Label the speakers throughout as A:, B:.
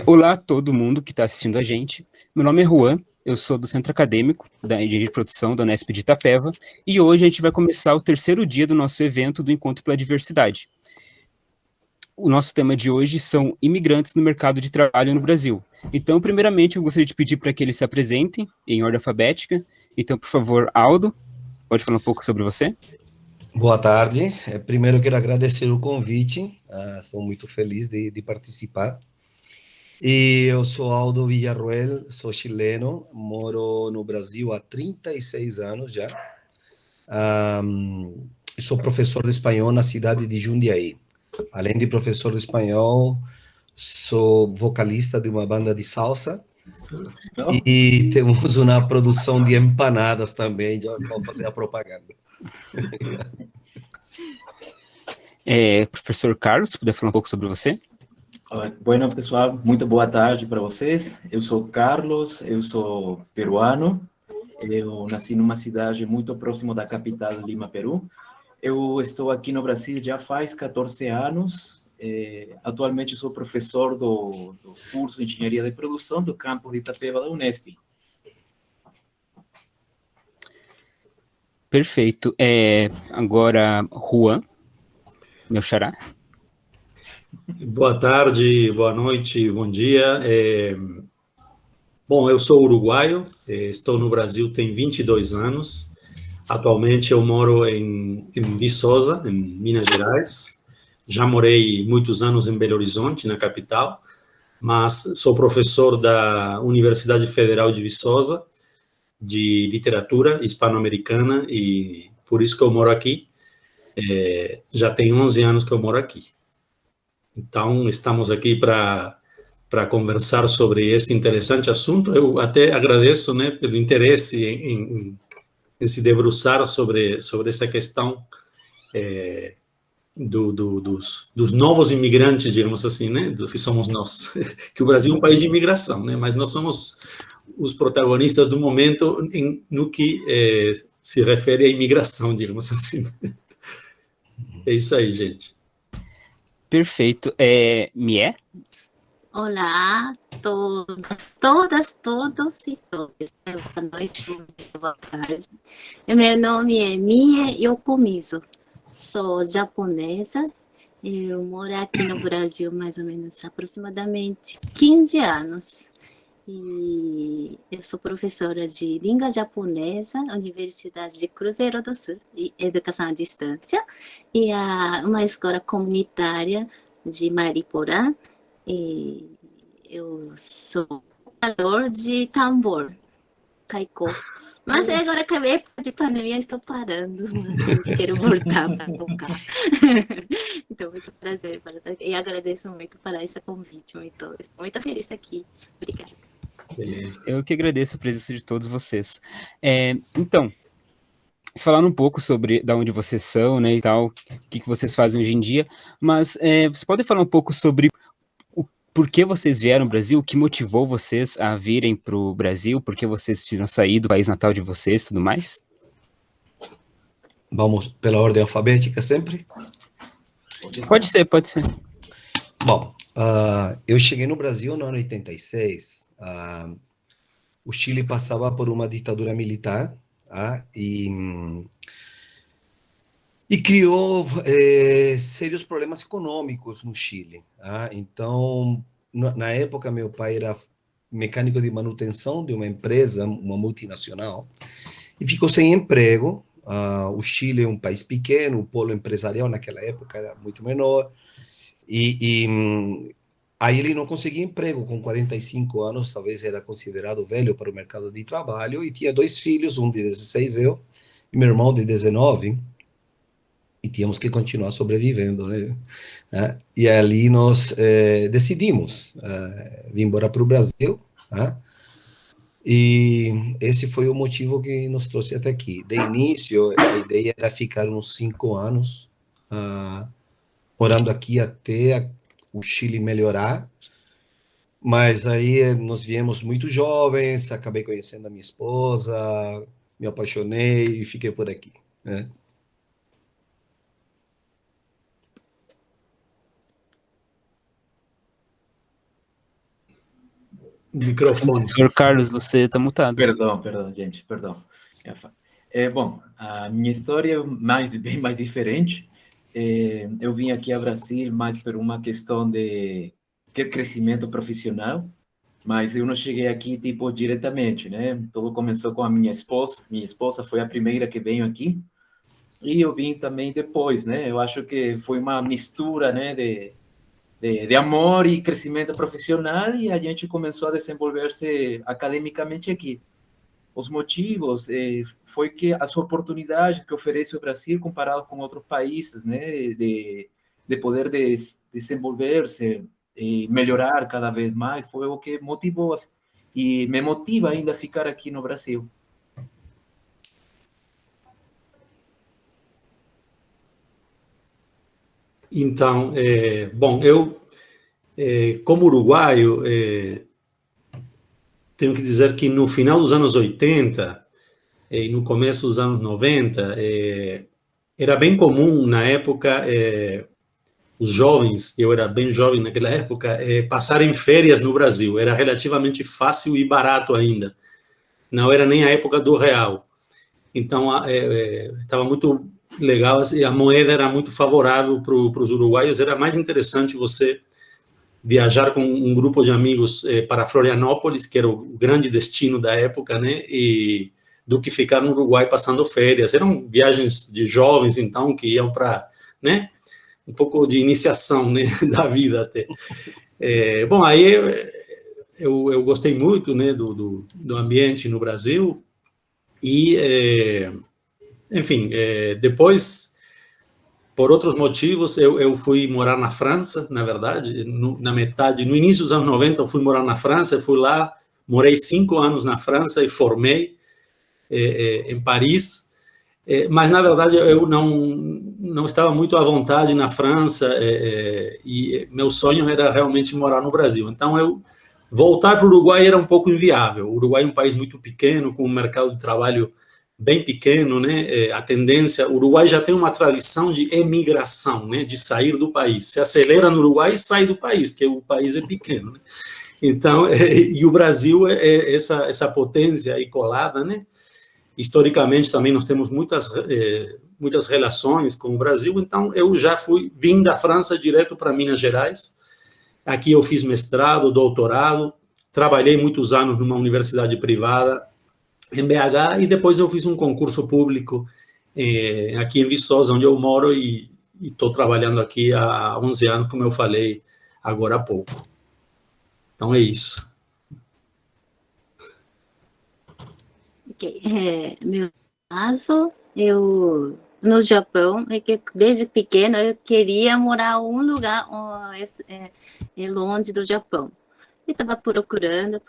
A: Olá a todo mundo que está assistindo a gente. Meu nome é Juan, eu sou do Centro Acadêmico da Engenharia de Produção da Unesp de Itapeva e hoje a gente vai começar o terceiro dia do nosso evento do Encontro pela Diversidade. O nosso tema de hoje são imigrantes no mercado de trabalho no Brasil. Então, primeiramente, eu gostaria de pedir para que eles se apresentem em ordem alfabética. Então, por favor, Aldo, pode falar um pouco sobre você?
B: Boa tarde. Primeiro, quero agradecer o convite. Estou muito feliz de participar. E eu sou Aldo Villarroel, sou chileno, moro no Brasil há 36 anos já. Sou professor de espanhol na cidade de Jundiaí. Além de professor de espanhol, sou vocalista de uma banda de salsa. E temos uma produção de empanadas também, já vou fazer a propaganda.
A: Professor Carlos, se puder falar um pouco sobre você?
C: Bueno, pessoal, muito boa tarde para vocês. Eu sou Carlos, eu sou peruano. Eu nasci numa cidade muito próximo da capital, Lima, Peru. Eu estou aqui no Brasil já faz 14 anos. Atualmente sou professor do curso de Engenharia de Produção do campus de Itapeva da Unesp.
A: Perfeito. Agora, Juan, meu xará.
D: Boa tarde, boa noite, bom dia. Bom, eu sou uruguaio, estou no Brasil tem 22 anos. Atualmente eu moro em Viçosa, em Minas Gerais. Já morei muitos anos em Belo Horizonte, na capital, mas sou professor da Universidade Federal de Viçosa, de literatura hispano-americana, e por isso que eu moro aqui. Já tem 11 anos que eu moro aqui. Então, estamos aqui para conversar sobre esse interessante assunto. Eu até agradeço, né, pelo interesse em se debruçar sobre essa questão dos novos imigrantes, digamos assim, né, dos que somos nós. Que o Brasil é um país de imigração, né, mas nós somos os protagonistas do momento no que se refere à imigração, digamos assim. É isso aí, gente.
A: Perfeito. Mié?
E: Olá, todas, todos e todas. Boa noite, boa tarde. Meu nome é Mie Yokomizo. Sou japonesa. Eu moro aqui no Brasil mais ou menos aproximadamente 15 anos. E eu sou professora de língua japonesa, Universidade de Cruzeiro do Sul, e educação à distância, e uma escola comunitária de Mariporã. E eu sou tocador de tambor, taiko. Mas agora acabei de pandemia, estou parando, mas quero voltar para tocar. Então, muito prazer e agradeço muito por esse convite, estou muito feliz aqui. Obrigada.
D: Beleza.
A: Eu que agradeço a presença de todos vocês. Então, vocês falaram um pouco sobre da onde vocês são, né, e tal, o que vocês fazem hoje em dia, mas vocês podem falar um pouco sobre por que vocês vieram ao Brasil, o que motivou vocês a virem para o Brasil, por que vocês tiveram sair do país natal de vocês e tudo mais?
B: Vamos pela ordem alfabética sempre?
A: Pode ser, pode ser.
B: Bom, eu cheguei no Brasil no ano 86. O Chile passava por uma ditadura militar, e criou sérios problemas econômicos no Chile. Então, na época, meu pai era mecânico de manutenção de uma empresa, uma multinacional, e ficou sem emprego. O Chile é um país pequeno, o polo empresarial naquela época era muito menor, aí ele não conseguia emprego com 45 anos, talvez era considerado velho para o mercado de trabalho, e tinha 2 filhos, um de 16, eu, e meu irmão de 19, e tínhamos que continuar sobrevivendo, né? E ali nós decidimos vir embora para o Brasil, e esse foi o motivo que nos trouxe até aqui. De início, a ideia era ficar uns 5 anos morando aqui até o Chile melhorar, mas aí nós viemos muito jovens, acabei conhecendo a minha esposa, me apaixonei e fiquei por aqui, né?
D: Microfone.
A: Senhor Carlos, você está mutado.
C: Perdão, gente, perdão. Bom, a minha história é bem mais diferente. Eu vim aqui ao Brasil mais por uma questão de crescimento profissional, mas eu não cheguei aqui, tipo, diretamente, né? Tudo começou com a minha esposa. Minha esposa foi a primeira que veio aqui, e eu vim também depois, né? Eu acho que foi uma mistura, né, de amor e crescimento profissional, e a gente começou a desenvolver-se academicamente aqui. Os motivos foi que as oportunidades que oferece o Brasil comparado com outros países, né, de poder desenvolver-se e melhorar cada vez mais, foi o que motivou e me motiva ainda a ficar aqui no Brasil.
D: Então, bom, eu, como uruguaio, tenho que dizer que no final dos anos 80 e no começo dos anos 90, era bem comum na época os jovens, eu era bem jovem naquela época, passarem férias no Brasil. Era relativamente fácil e barato ainda. Não era nem a época do real. Então, estava muito legal, assim, a moeda era muito favorável para os uruguaios. Era mais interessante você viajar com um grupo de amigos para Florianópolis, que era o grande destino da época, né? Do que ficar no Uruguai passando férias. Eram viagens de jovens, então, que iam para, né, um pouco de iniciação, né, da vida até. Bom, aí eu gostei muito, né, do ambiente no Brasil e, enfim, depois, por outros motivos, eu fui morar na França, na verdade, no início dos anos 90 eu fui morar na França, fui lá, morei 5 anos na França e formei em Paris, mas na verdade eu não estava muito à vontade na França e meu sonho era realmente morar no Brasil. Então eu voltar para o Uruguai era um pouco inviável. O Uruguai é um país muito pequeno, com um mercado de trabalho bem pequeno, né? A tendência, o Uruguai já tem uma tradição de emigração, né? De sair do país. Se acelera no Uruguai e sai do país, porque o país é pequeno, né? Então, e o Brasil é essa potência aí colada, né? Historicamente também nós temos muitas relações com o Brasil, então eu já vim da França direto para Minas Gerais. Aqui eu fiz mestrado, doutorado, trabalhei muitos anos numa universidade privada em BH e depois eu fiz um concurso público aqui em Viçosa, onde eu moro, e estou trabalhando aqui há 11 anos, como eu falei agora há pouco. Então é isso.
E: Meu caso, no Japão, é que desde pequeno eu queria morar em um lugar longe do Japão. Eu estava procurando,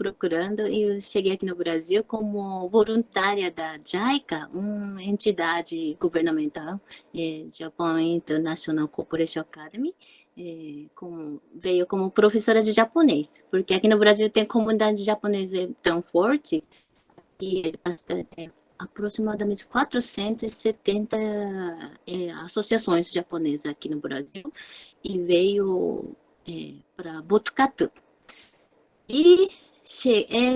E: e eu cheguei aqui no Brasil como voluntária da JICA, uma entidade governamental, Japan International Corporation Academy, veio como professora de japonês, porque aqui no Brasil tem comunidade japonesa tão forte, que aproximadamente 470 associações japonesas aqui no Brasil, e veio para Botucatu. E,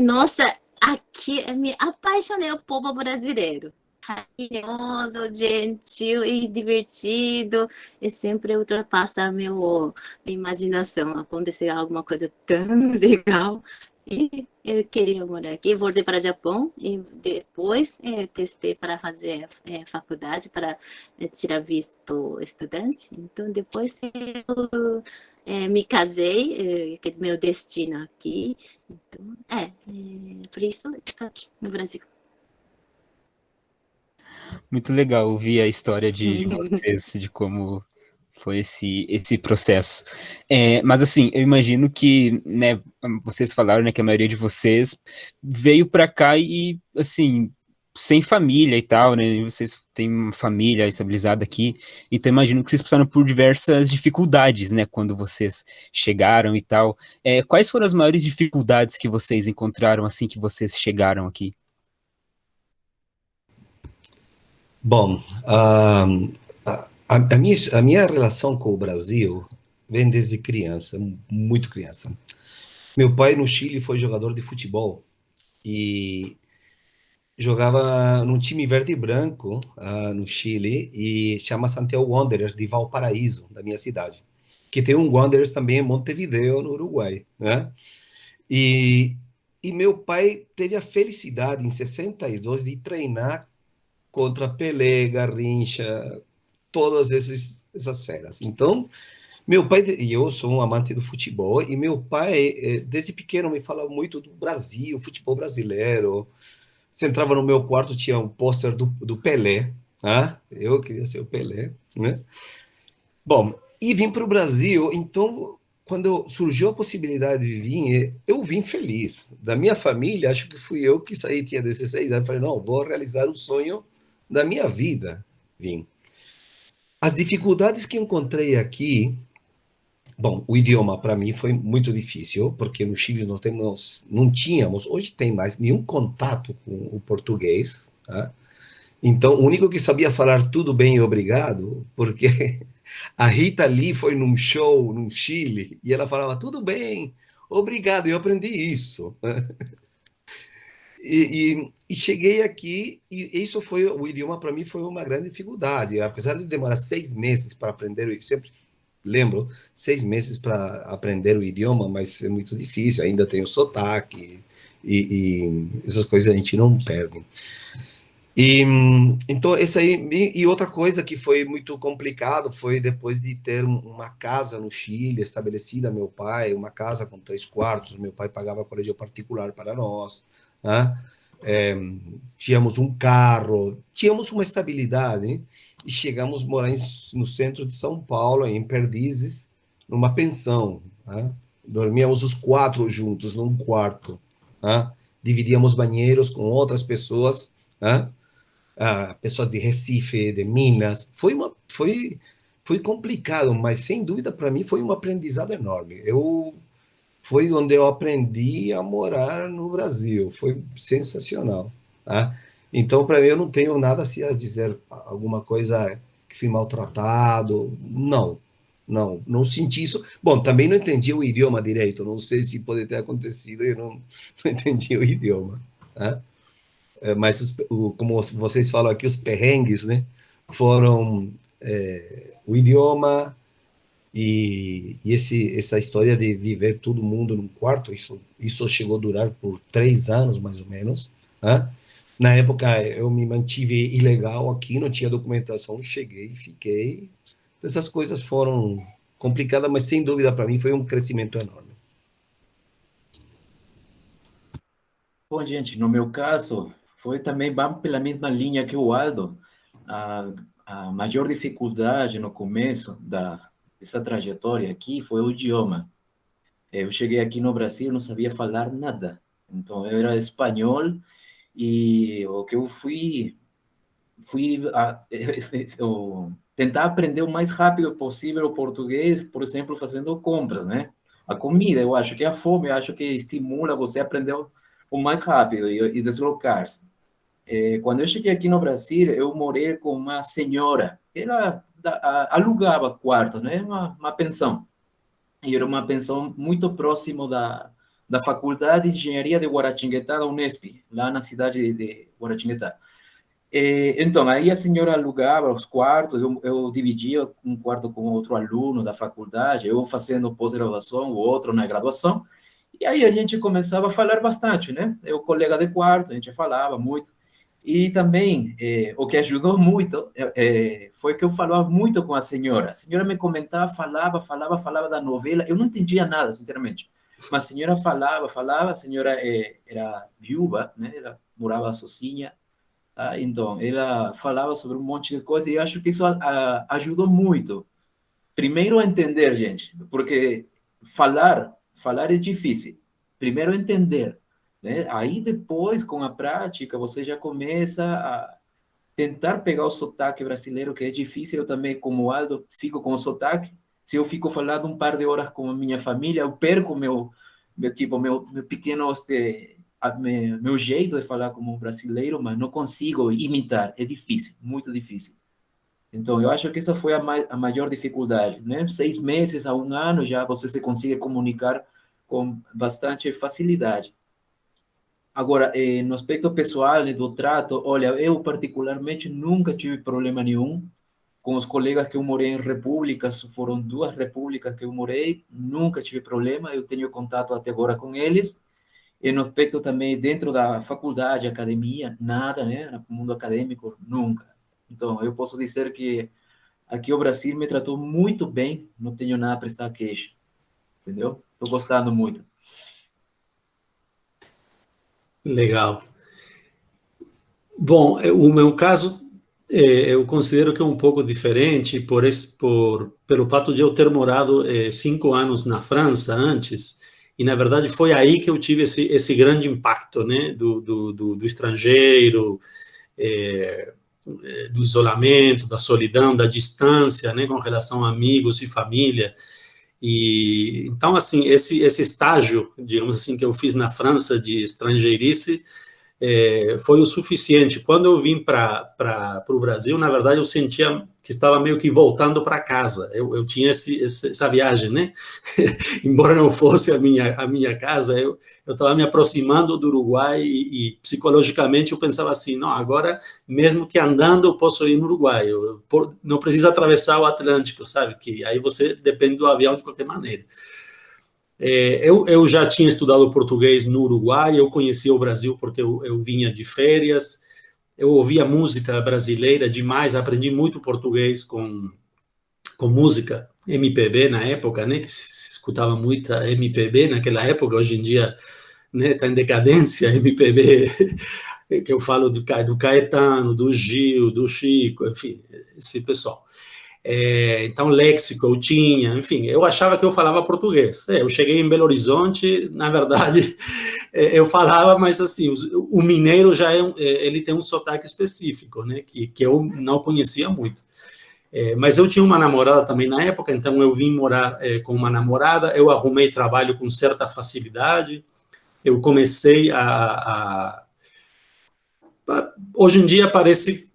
E: nossa, aqui eu me apaixonei pelo povo brasileiro. Carinhoso, gentil e divertido, e sempre ultrapassa a minha imaginação. Aconteceu alguma coisa tão legal. E eu queria morar aqui, voltei para o Japão e depois testei para fazer faculdade, para tirar visto estudante. Então, depois eu me casei, que é meu destino aqui. Então, por isso estou aqui no Brasil.
A: Muito legal ouvir a história de vocês, de como foi esse processo. Mas assim, eu imagino que, né, vocês falaram, né, que a maioria de vocês veio para cá e, assim, sem família e tal, né, e vocês têm uma família estabilizada aqui, então imagino que vocês passaram por diversas dificuldades, né, quando vocês chegaram e tal. Quais foram as maiores dificuldades que vocês encontraram assim que vocês chegaram aqui?
B: Bom, a minha relação com o Brasil vem desde criança, muito criança. Meu pai no Chile foi jogador de futebol e jogava num time verde e branco no Chile e chama Santiago Wanderers de Valparaíso, da minha cidade. Que tem um Wanderers também em Montevideo, no Uruguai, né? E, e meu pai teve a felicidade em 62 de treinar contra Pelé, Garrincha, essas feras. Então, meu pai, e eu sou um amante do futebol, e meu pai, desde pequeno, me falava muito do Brasil, futebol brasileiro. Você entrava no meu quarto, tinha um pôster do Pelé, né? Eu queria ser o Pelé, né? Bom, e vim para o Brasil, então, quando surgiu a possibilidade de vir, eu vim feliz. Da minha família, acho que fui eu que saí, tinha 16 anos, falei, não, vou realizar o sonho da minha vida, vim. As dificuldades que encontrei aqui, bom, o idioma para mim foi muito difícil, porque no Chile não tínhamos, hoje tem mais, nenhum contato com o português, tá? Então, o único que sabia falar tudo bem e obrigado, porque a Rita Lee foi num show no Chile e ela falava tudo bem, obrigado, e eu aprendi isso. E cheguei aqui e isso foi, o idioma para mim foi uma grande dificuldade, apesar de demorar 6 meses para aprender, eu sempre lembro, 6 meses para aprender o idioma, mas é muito difícil, ainda tem o sotaque e essas coisas a gente não perde. E então essa aí e outra coisa que foi muito complicado foi depois de ter uma casa no Chile estabelecida, meu pai, uma casa com 3 quartos, meu pai pagava colégio particular para nós, né? É, tínhamos um carro, tínhamos uma estabilidade, hein? E chegamos a morar no centro de São Paulo, em Perdizes, numa pensão, né? Dormíamos os 4 juntos num quarto, né? Dividíamos banheiros com outras pessoas, né? Pessoas de Recife, de Minas. Foi complicado, mas sem dúvida para mim foi um aprendizado enorme. Foi onde eu aprendi a morar no Brasil. Foi sensacional, tá? Então, para mim, eu não tenho nada assim a dizer alguma coisa que fui maltratado. Não, não senti isso. Bom, também não entendi o idioma direito. Não sei se pode ter acontecido e eu não entendi o idioma, tá? Mas como vocês falam aqui, os perrengues, né, foram o idioma e essa história de viver todo mundo num quarto, isso chegou a durar por 3 anos, mais ou menos, né? Na época, eu me mantive ilegal aqui, não tinha documentação, cheguei, fiquei. Essas coisas foram complicadas, mas sem dúvida para mim foi um crescimento enorme.
C: Bom, gente, no meu caso, foi também, vamos pela mesma linha que o Aldo. A, a maior dificuldade no começo dessa trajetória aqui foi o idioma. Eu cheguei aqui no Brasil, não sabia falar nada. Então, eu era espanhol e o que eu eu tentar aprender o mais rápido possível o português, por exemplo, fazendo compras, né? A comida, eu acho que a fome, eu acho que estimula você a aprender o mais rápido e deslocar-se. Quando eu cheguei aqui no Brasil, eu morei com uma senhora. Ela alugava quarto, né? Uma pensão. E era uma pensão muito próximo da Faculdade de Engenharia de Guaratinguetá, da Unesp, lá na cidade de Guaratinguetá. Então, aí a senhora alugava os quartos, eu dividia um quarto com outro aluno da faculdade, eu fazendo pós-graduação, o outro na graduação, e aí a gente começava a falar bastante, né? Eu, colega de quarto, a gente falava muito. E também, o que ajudou muito foi que eu falava muito com a senhora. A senhora me comentava, falava da novela. Eu não entendia nada, sinceramente. Mas a senhora falava. A senhora era viúva, né? Ela morava sozinha. Então, ela falava sobre um monte de coisa e eu acho que isso ajudou muito. Primeiro a entender, gente, porque falar é difícil. Primeiro entender, né? Aí depois, com a prática, você já começa a tentar pegar o sotaque brasileiro, que é difícil. Eu também, como Aldo, fico com o sotaque. Se eu fico falando um par de horas com a minha família, eu perco meu pequeno meu jeito de falar como brasileiro, mas não consigo imitar. É difícil, muito difícil. Então, eu acho que essa foi a maior dificuldade, né? 6 meses a 1 ano já você se consegue comunicar com bastante facilidade. Agora, no aspecto pessoal do trato, olha, eu particularmente nunca tive problema nenhum com os colegas que eu morei em repúblicas, foram 2 repúblicas que eu morei, nunca tive problema, eu tenho contato até agora com eles. E no aspecto também dentro da faculdade, academia, nada, né? No mundo acadêmico, nunca. Então, eu posso dizer que aqui o Brasil me tratou muito bem, não tenho nada a prestar queixa, entendeu? Estou gostando muito.
D: Legal. Bom, o meu caso, eu considero que é um pouco diferente pelo fato de eu ter morado 5 anos na França antes, e na verdade foi aí que eu tive esse grande impacto, né, do estrangeiro, é, do isolamento, da solidão, da distância, né, com relação a amigos e família. E então, assim, esse estágio, digamos assim, que eu fiz na França de estrangeirice, foi o suficiente. Quando eu vim para o Brasil, na verdade, eu sentia que estava meio que voltando para casa. Eu tinha essa viagem, né? Embora não fosse a minha casa, eu estava me aproximando do Uruguai e psicologicamente eu pensava assim, não, agora, mesmo que andando, eu posso ir no Uruguai. Não preciso atravessar o Atlântico, sabe? Que aí você depende do avião de qualquer maneira. Eu já tinha estudado português no Uruguai, eu conhecia o Brasil porque eu vinha de férias, eu ouvia música brasileira demais, aprendi muito português com música MPB na época, né, que se escutava muita MPB naquela época, hoje em dia, né, está em decadência, MPB, que eu falo do Caetano, do Gil, do Chico, enfim, esse pessoal. Então, léxico eu tinha, enfim, eu achava que eu falava português. Eu cheguei em Belo Horizonte, na verdade, eu falava, mas assim, o mineiro já ele tem um sotaque específico, né, que eu não conhecia muito. Mas eu tinha uma namorada também na época, então eu vim morar com uma namorada, eu arrumei trabalho com certa facilidade, eu comecei hoje em dia parece,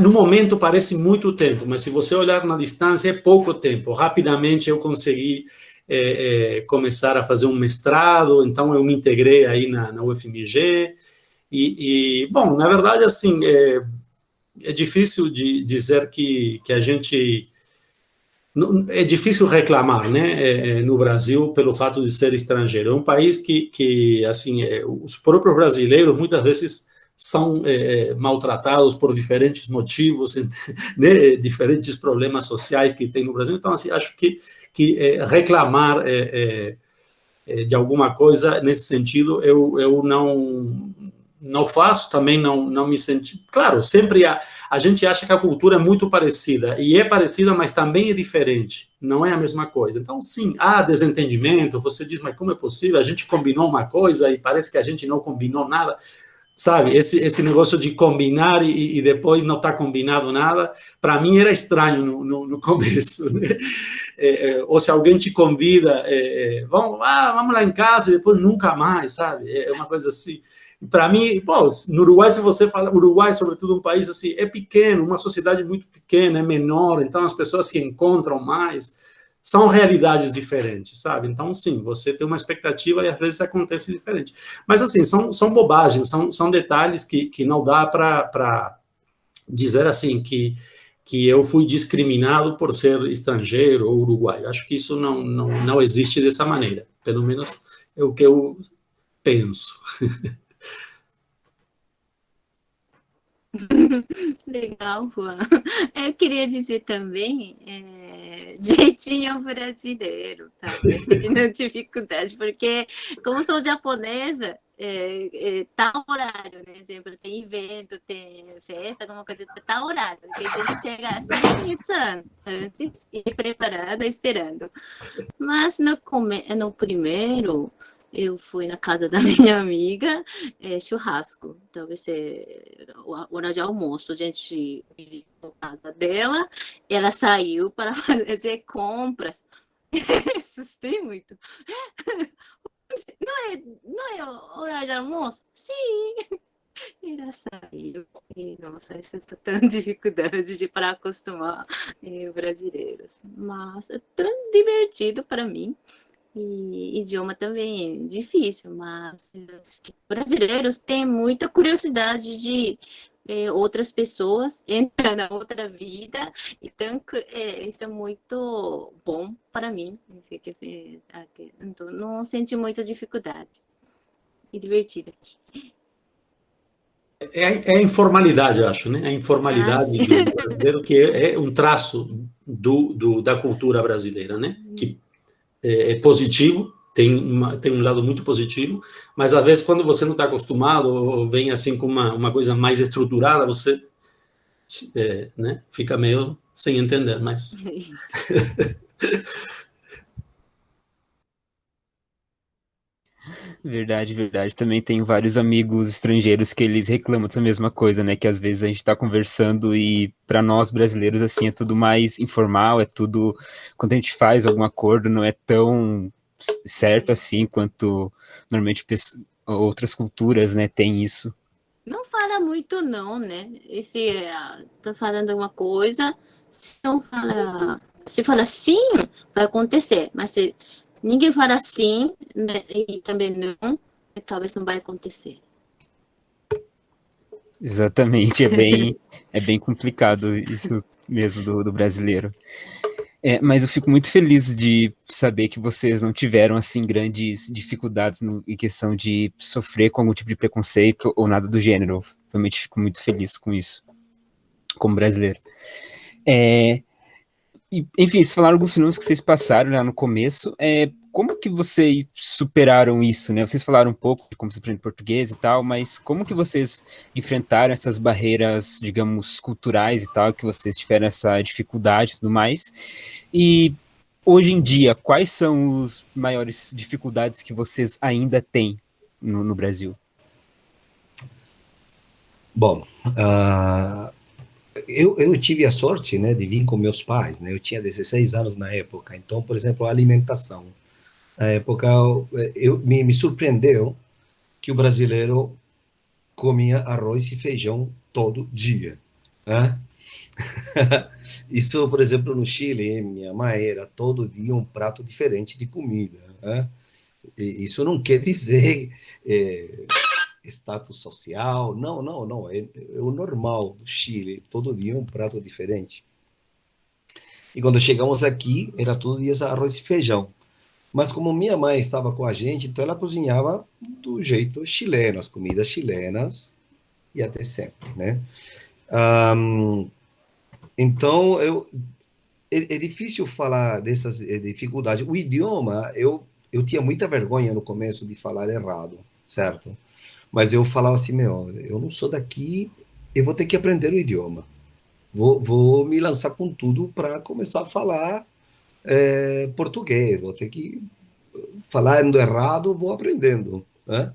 D: no momento parece muito tempo, mas se você olhar na distância é pouco tempo. Rapidamente eu consegui começar a fazer um mestrado, então eu me integrei aí na UFMG bom, na verdade, assim, é difícil de dizer que a gente... É difícil reclamar, né, no Brasil pelo fato de ser estrangeiro. É um país que assim, os próprios brasileiros muitas vezes são maltratados por diferentes motivos, né, diferentes problemas sociais que tem no Brasil. Então, assim, acho que reclamar de alguma coisa nesse sentido eu não faço, também não me senti... Claro, sempre a gente acha que a cultura é muito parecida, e é parecida, mas também é diferente, não é a mesma coisa. Então, sim, há desentendimento, você diz, mas como é possível? A gente combinou uma coisa e parece que a gente não combinou nada, sabe? Esse negócio de combinar e depois não está combinado nada, para mim era estranho no começo, né? Ou se alguém te convida, vamos lá em casa e depois nunca mais, sabe? É uma coisa assim. Para mim, pô, no Uruguai, se você fala, Uruguai, sobretudo, um país assim, é pequeno, uma sociedade muito pequena, é menor, então as pessoas se encontram mais, são realidades diferentes, sabe? Então, sim, você tem uma expectativa e às vezes acontece diferente. Mas, assim, são bobagens, são detalhes que não dá para dizer, assim, que eu fui discriminado por ser estrangeiro ou uruguaio. Acho que isso não existe dessa maneira, pelo menos é o que eu penso.
E: Legal, Juan. Eu queria dizer também, jeitinho brasileiro, talvez, tendo dificuldade, porque, como sou japonesa, tá horário, né? Exemplo, tem evento, tem festa, alguma coisa, tá horário, porque a gente chega assim, antes e preparada, esperando. Mas no primeiro, eu fui na casa da minha amiga, churrasco. Talvez hora de almoço, a gente visitou a casa dela, ela saiu para fazer compras. Assustei muito. Não é horário de almoço? Sim. Ela saiu. E, nossa, isso tá tão dificuldade para acostumar brasileiros. Mas é tão divertido para mim. E idioma também é difícil, mas eu acho que brasileiros têm muita curiosidade de outras pessoas entrar na outra vida, então isso é muito bom para mim. Então, não senti muita dificuldade e divertido aqui.
D: É a informalidade, eu acho, né? A
E: Ah,
D: informalidade
E: sim.
D: do brasileiro, que é um traço da cultura brasileira, né? Que é positivo, tem um lado muito positivo, mas às vezes quando você não está acostumado, ou vem assim com uma coisa mais estruturada, você né, fica meio sem entender, mas...
E: Isso.
A: Verdade, verdade. Também tenho vários amigos estrangeiros que eles reclamam dessa mesma coisa, né? Que às vezes a gente tá conversando e para nós brasileiros, assim, é tudo mais informal, é tudo... Quando a gente faz algum acordo, não é tão certo assim quanto normalmente outras culturas, né, tem isso.
E: Não fala muito não, né? E se tá falando uma coisa, se fala sim, vai acontecer. Mas se ninguém fala sim, né, e também não, talvez não vai acontecer.
A: Exatamente, é bem complicado isso mesmo do brasileiro. Mas eu fico muito feliz de saber que vocês não tiveram, assim, grandes dificuldades em questão de sofrer com algum tipo de preconceito ou nada do gênero. Eu realmente fico muito feliz com isso, como brasileiro. Enfim, vocês falaram alguns filmes que vocês passaram lá no começo. Como que vocês superaram isso, né? Vocês falaram um pouco de como você aprende português e tal, mas como que vocês enfrentaram essas barreiras, digamos, culturais e tal, que vocês tiveram essa dificuldade e tudo mais? E hoje em dia, quais são as maiores dificuldades que vocês ainda têm no Brasil?
B: Bom, eu tive a sorte, né, de vir com meus pais, né? Eu tinha 16 anos na época. Então, por exemplo, a alimentação. Na época, me surpreendeu que o brasileiro comia arroz e feijão todo dia, né? Isso, por exemplo, no Chile, minha mãe era todo dia um prato diferente de comida, né? E isso não quer dizer status social, não, não, não, é o normal do Chile, todo dia um prato diferente. E quando chegamos aqui, era todo dia arroz e feijão. Mas como minha mãe estava com a gente, então ela cozinhava do jeito chileno, as comidas chilenas, e até sempre, né? Um, então, é difícil falar dessas dificuldades. O idioma, eu tinha muita vergonha no começo de falar errado, certo? Mas eu falava assim, meu, eu não sou daqui, eu vou ter que aprender o idioma. Vou me lançar com tudo para começar a falar português. Vou ter que falando errado, vou aprendendo, né?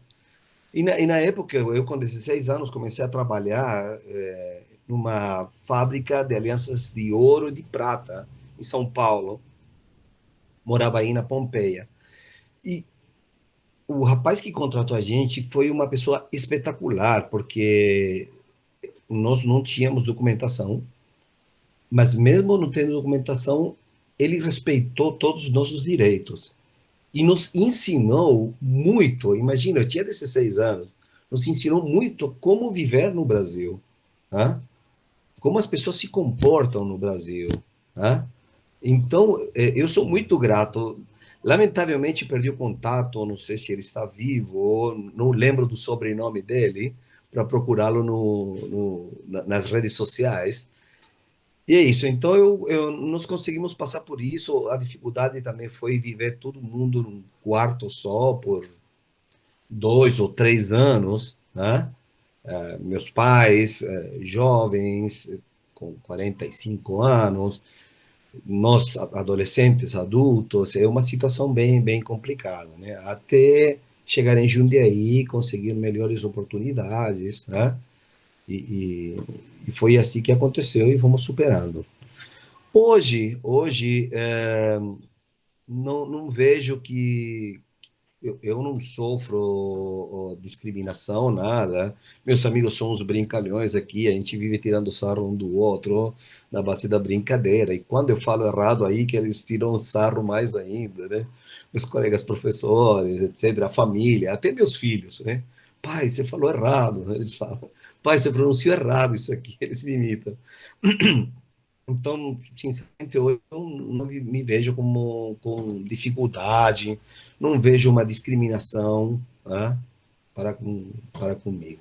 B: E na época, eu com 16 anos comecei a trabalhar numa fábrica de alianças de ouro e de prata em São Paulo. Morava aí na Pompeia. E o rapaz que contratou a gente foi uma pessoa espetacular, porque nós não tínhamos documentação, mas mesmo não tendo documentação, ele respeitou todos os nossos direitos e nos ensinou muito. Imagina, eu tinha 16 anos, nos ensinou muito como viver no Brasil, né? Como as pessoas se comportam no Brasil, né? Então, eu sou muito grato. Lamentavelmente, perdi o contato, não sei se ele está vivo, ou não lembro do sobrenome dele, para procurá-lo nas redes sociais. E é isso. Então, nós conseguimos passar por isso. A dificuldade também foi viver todo mundo num quarto só por 2 ou 3 anos, né? Meus pais, jovens, com 45 anos, nós adolescentes, adultos, é uma situação bem, bem complicada, né? Até chegar em Jundiaí, conseguir melhores oportunidades, né? E, e foi assim que aconteceu e fomos superando. Hoje não vejo eu não sofro discriminação, nada. Meus amigos são uns brincalhões aqui, a gente vive tirando sarro um do outro na base da brincadeira. E quando eu falo errado aí, que eles tiram sarro mais ainda, né? Meus colegas professores, etc., a família, até meus filhos, né? Pai, você falou errado, né? Eles falam. Pai, você pronunciou errado isso aqui, eles me imitam. Então, sinceramente, eu não me vejo como com dificuldade, não vejo uma discriminação, tá, para comigo.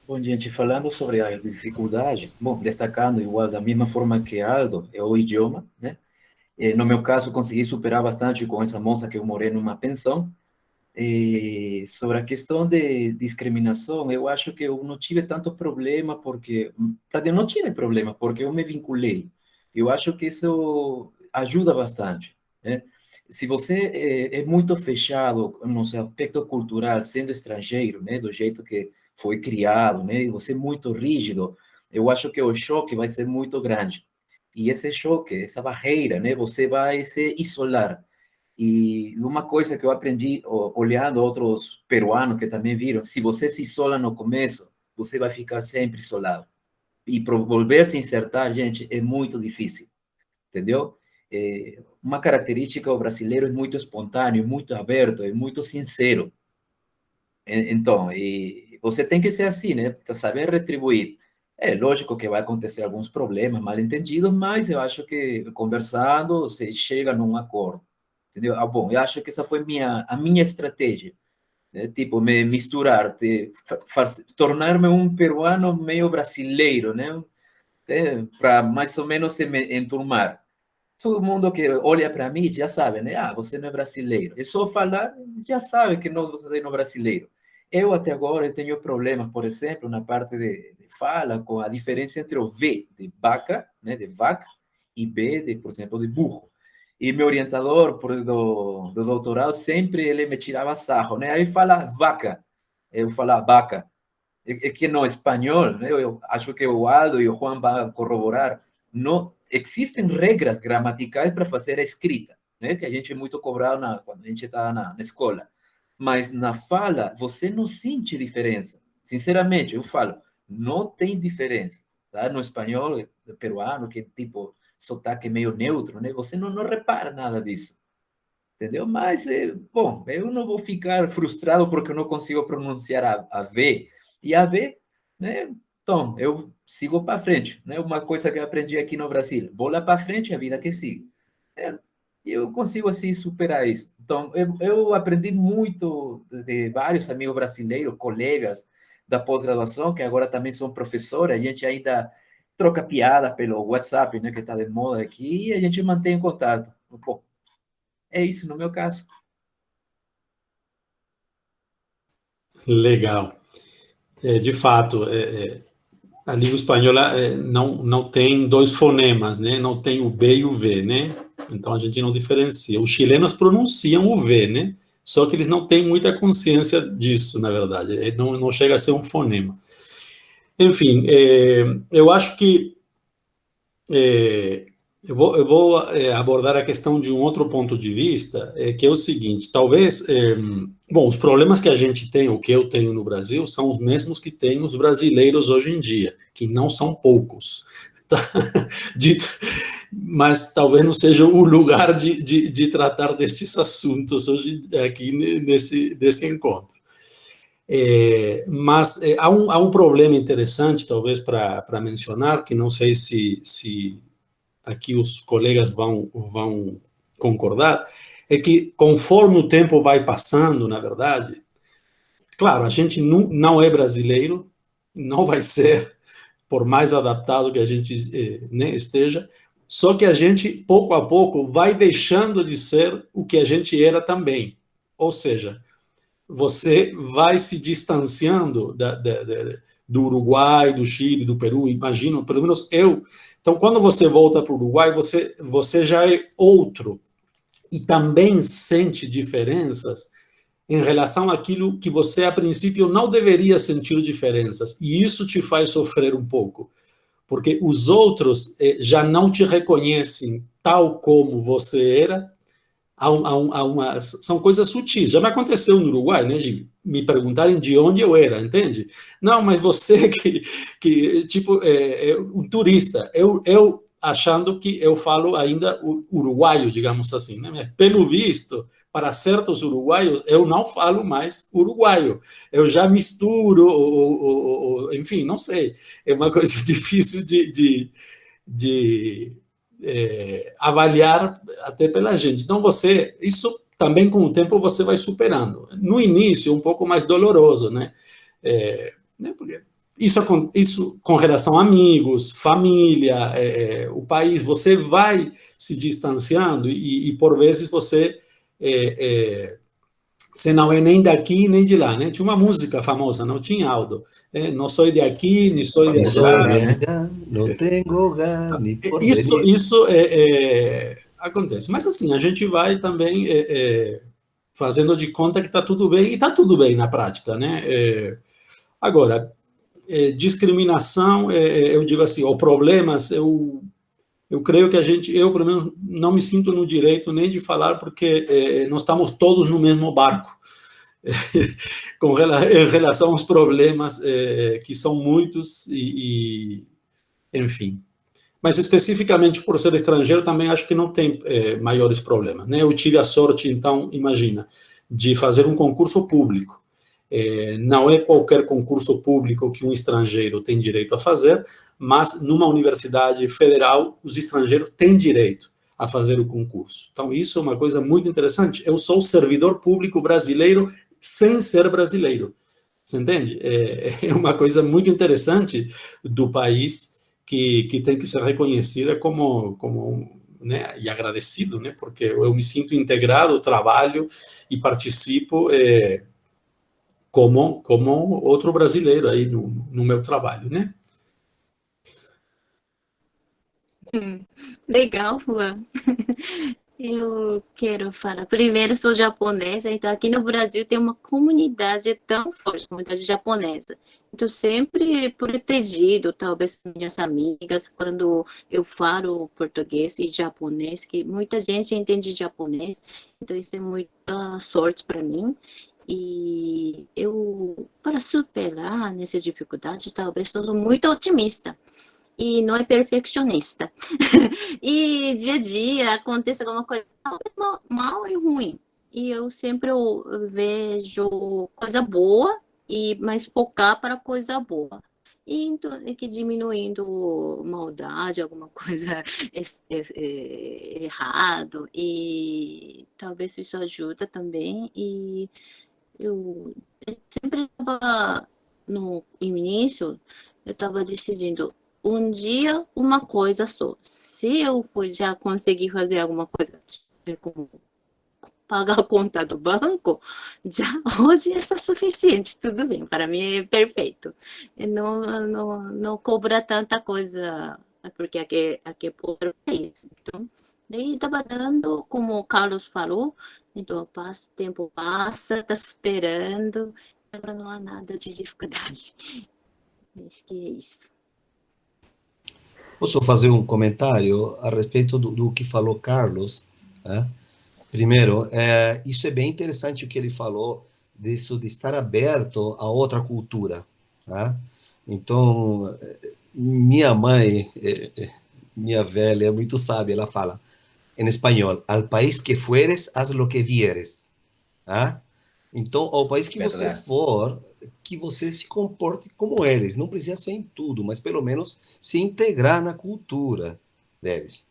C: Bom, gente, falando sobre a dificuldade, bom, destacando igual da mesma forma que Aldo, é o idioma, né? No meu caso, consegui superar bastante com essa moça que eu morei numa pensão. E sobre a questão de discriminação, eu acho que eu não tive tanto problema, porque, para não tive problema, porque eu me vinculei. Eu acho que isso ajuda bastante, né? Se você é muito fechado no seu aspecto cultural, sendo estrangeiro, né, do jeito que foi criado, né, e você é muito rígido, eu acho que o choque vai ser muito grande. E esse choque, essa barreira, né, você vai se isolar. E uma coisa que eu aprendi olhando outros peruanos que também viram, se você se isola no começo, você vai ficar sempre isolado. E para volver a se insertar, gente, é muito difícil, entendeu? Uma característica do brasileiro é muito espontâneo, muito aberto, é muito sincero. Então, e você tem que ser assim, né? Saber retribuir. É lógico que vai acontecer alguns problemas, mal entendidos, mas eu acho que conversando você chega num acordo, entendeu? Ah, bom, eu acho que essa foi a minha estratégia, né? Tipo, me misturar, tornar-me um peruano meio brasileiro, né? Para mais ou menos se me enturmar. Todo mundo que olha para mim já sabe, né? Ah, você não é brasileiro. É só falar, já sabe que não, você não é brasileiro. Eu até agora tenho problemas, por exemplo, na parte de fala, com a diferença entre o V de vaca, né, de vaca, e B de, por exemplo, de burro. E meu orientador do doutorado sempre ele me tirava sarro, né? Aí fala vaca, eu falo vaca. É que no espanhol, né, eu acho que o Aldo e o Juan vão corroborar, não existem regras gramaticais para fazer a escrita, né, que a gente é muito cobrado quando a gente está na escola. Mas na fala, você não sente diferença. Sinceramente, eu falo, não tem diferença. Tá? No espanhol peruano, que tipo sotaque meio neutro, né, você não repara nada disso. Entendeu? Mas, bom, eu não vou ficar frustrado porque eu não consigo pronunciar a V. E a V, né? Então, eu sigo para frente, né? Uma coisa que eu aprendi aqui no Brasil, vou lá para frente, a vida que sigue. E eu consigo, assim, superar isso. Então, eu aprendi muito de vários amigos brasileiros, colegas da pós-graduação, que agora também são professores, a gente ainda troca piada pelo WhatsApp, né, que está de moda aqui, e a gente mantém contato. Pô, é isso no meu caso.
D: Legal. De fato, a língua espanhola não tem dois fonemas, né? Não tem o B e o V, né? Então a gente não diferencia. Os chilenos pronunciam o V, né? Só que eles não têm muita consciência disso, na verdade. Não chega a ser um fonema. Enfim, eu acho que eu vou abordar a questão de um outro ponto de vista, que é o seguinte: talvez, bom, os problemas que a gente tem, o que eu tenho no Brasil, são os mesmos que têm os brasileiros hoje em dia, que não são poucos. Mas talvez não seja o lugar de tratar destes assuntos hoje aqui nesse encontro. Mas há um problema interessante, talvez, para mencionar, que não sei se aqui os colegas vão concordar, é que conforme o tempo vai passando, na verdade, claro, a gente não é brasileiro, não vai ser, por mais adaptado que a gente né, esteja, só que a gente, pouco a pouco, vai deixando de ser o que a gente era também. Ou seja, você vai se distanciando do Uruguai, do Chile, do Peru, imagino, pelo menos eu. Então, quando você volta para o Uruguai, você já é outro e também sente diferenças em relação àquilo que você, a princípio, não deveria sentir diferenças. E isso te faz sofrer um pouco, porque os outros já não te reconhecem tal como você era, são coisas sutis. Já me aconteceu no Uruguai, né, de me perguntarem de onde eu era, entende? Não, mas você que tipo, um turista, eu achando que eu falo ainda uruguaio, digamos assim, né? Mas, pelo visto, para certos uruguaios, eu não falo mais uruguaio. Eu já misturo, enfim, não sei. É uma coisa difícil de avaliar até pela gente. Então, isso também com o tempo você vai superando. No início, um pouco mais doloroso, né? Porque isso com relação a amigos, família, o país, você vai se distanciando e por vezes você não é nem daqui nem de lá, né? Tinha uma música famosa, não tinha Aldo. Não sou de aqui, nem sou de
B: Ni soy
D: allá.
B: de allá, no tengo hogar ni
D: Isso,
B: porvenir.
D: isso acontece. Mas assim, a gente vai também fazendo de conta que está tudo bem, e está tudo bem na prática, né? Agora, discriminação, eu digo assim, ou problemas, eu creio que eu pelo menos não me sinto no direito nem de falar, porque nós estamos todos no mesmo barco, em relação aos problemas que são muitos enfim. Mas especificamente por ser estrangeiro, também acho que não tem maiores problemas, né? Eu tive a sorte, então, imagina, de fazer um concurso público. Não é qualquer concurso público que um estrangeiro tem direito a fazer, mas numa universidade federal, os estrangeiros têm direito a fazer o concurso. Então, isso é uma coisa muito interessante. Eu sou servidor público brasileiro sem ser brasileiro. Você entende? É uma coisa muito interessante do país que tem que ser reconhecida como né, e agradecido, né, porque eu me sinto integrado, trabalho e participo como outro brasileiro aí no meu trabalho, né?
E: Legal, Juan. Eu quero falar. Primeiro, sou japonesa, então aqui no Brasil tem uma comunidade tão forte, comunidade japonesa. Então, sempre protegido, talvez minhas amigas, quando eu falo português e japonês, que muita gente entende japonês, então isso é muita sorte para mim. E eu, para superar nessas dificuldades, talvez sou muito otimista e não é perfeccionista. E dia a dia acontece alguma coisa mal e ruim. E eu sempre vejo coisa boa, mas focar para coisa boa. E então, que diminuindo maldade, alguma coisa errado. E talvez isso ajuda também. E eu sempre estava no início, eu estava decidindo um dia uma coisa só. Se eu já conseguir fazer alguma coisa, como pagar a conta do banco, já hoje está suficiente, tudo bem, para mim é perfeito. Não cobra tanta coisa, porque aqui é outro país. Então, daí estava dando, como o Carlos falou, então tempo passa, está esperando, agora não há nada de dificuldade. Acho que é isso.
B: Posso fazer um comentário a respeito do que falou Carlos? Né? Primeiro, isso é bem interessante o que ele falou, disso de estar aberto a outra cultura. Né? Então, minha mãe, minha velha, é muito sábia, ela fala, em espanhol, al país que fueres, haz lo que vieres. Tá? Então, ao país que você for, que você se comporte como eles. Não precisa ser em tudo, mas pelo menos se integrar na cultura deles.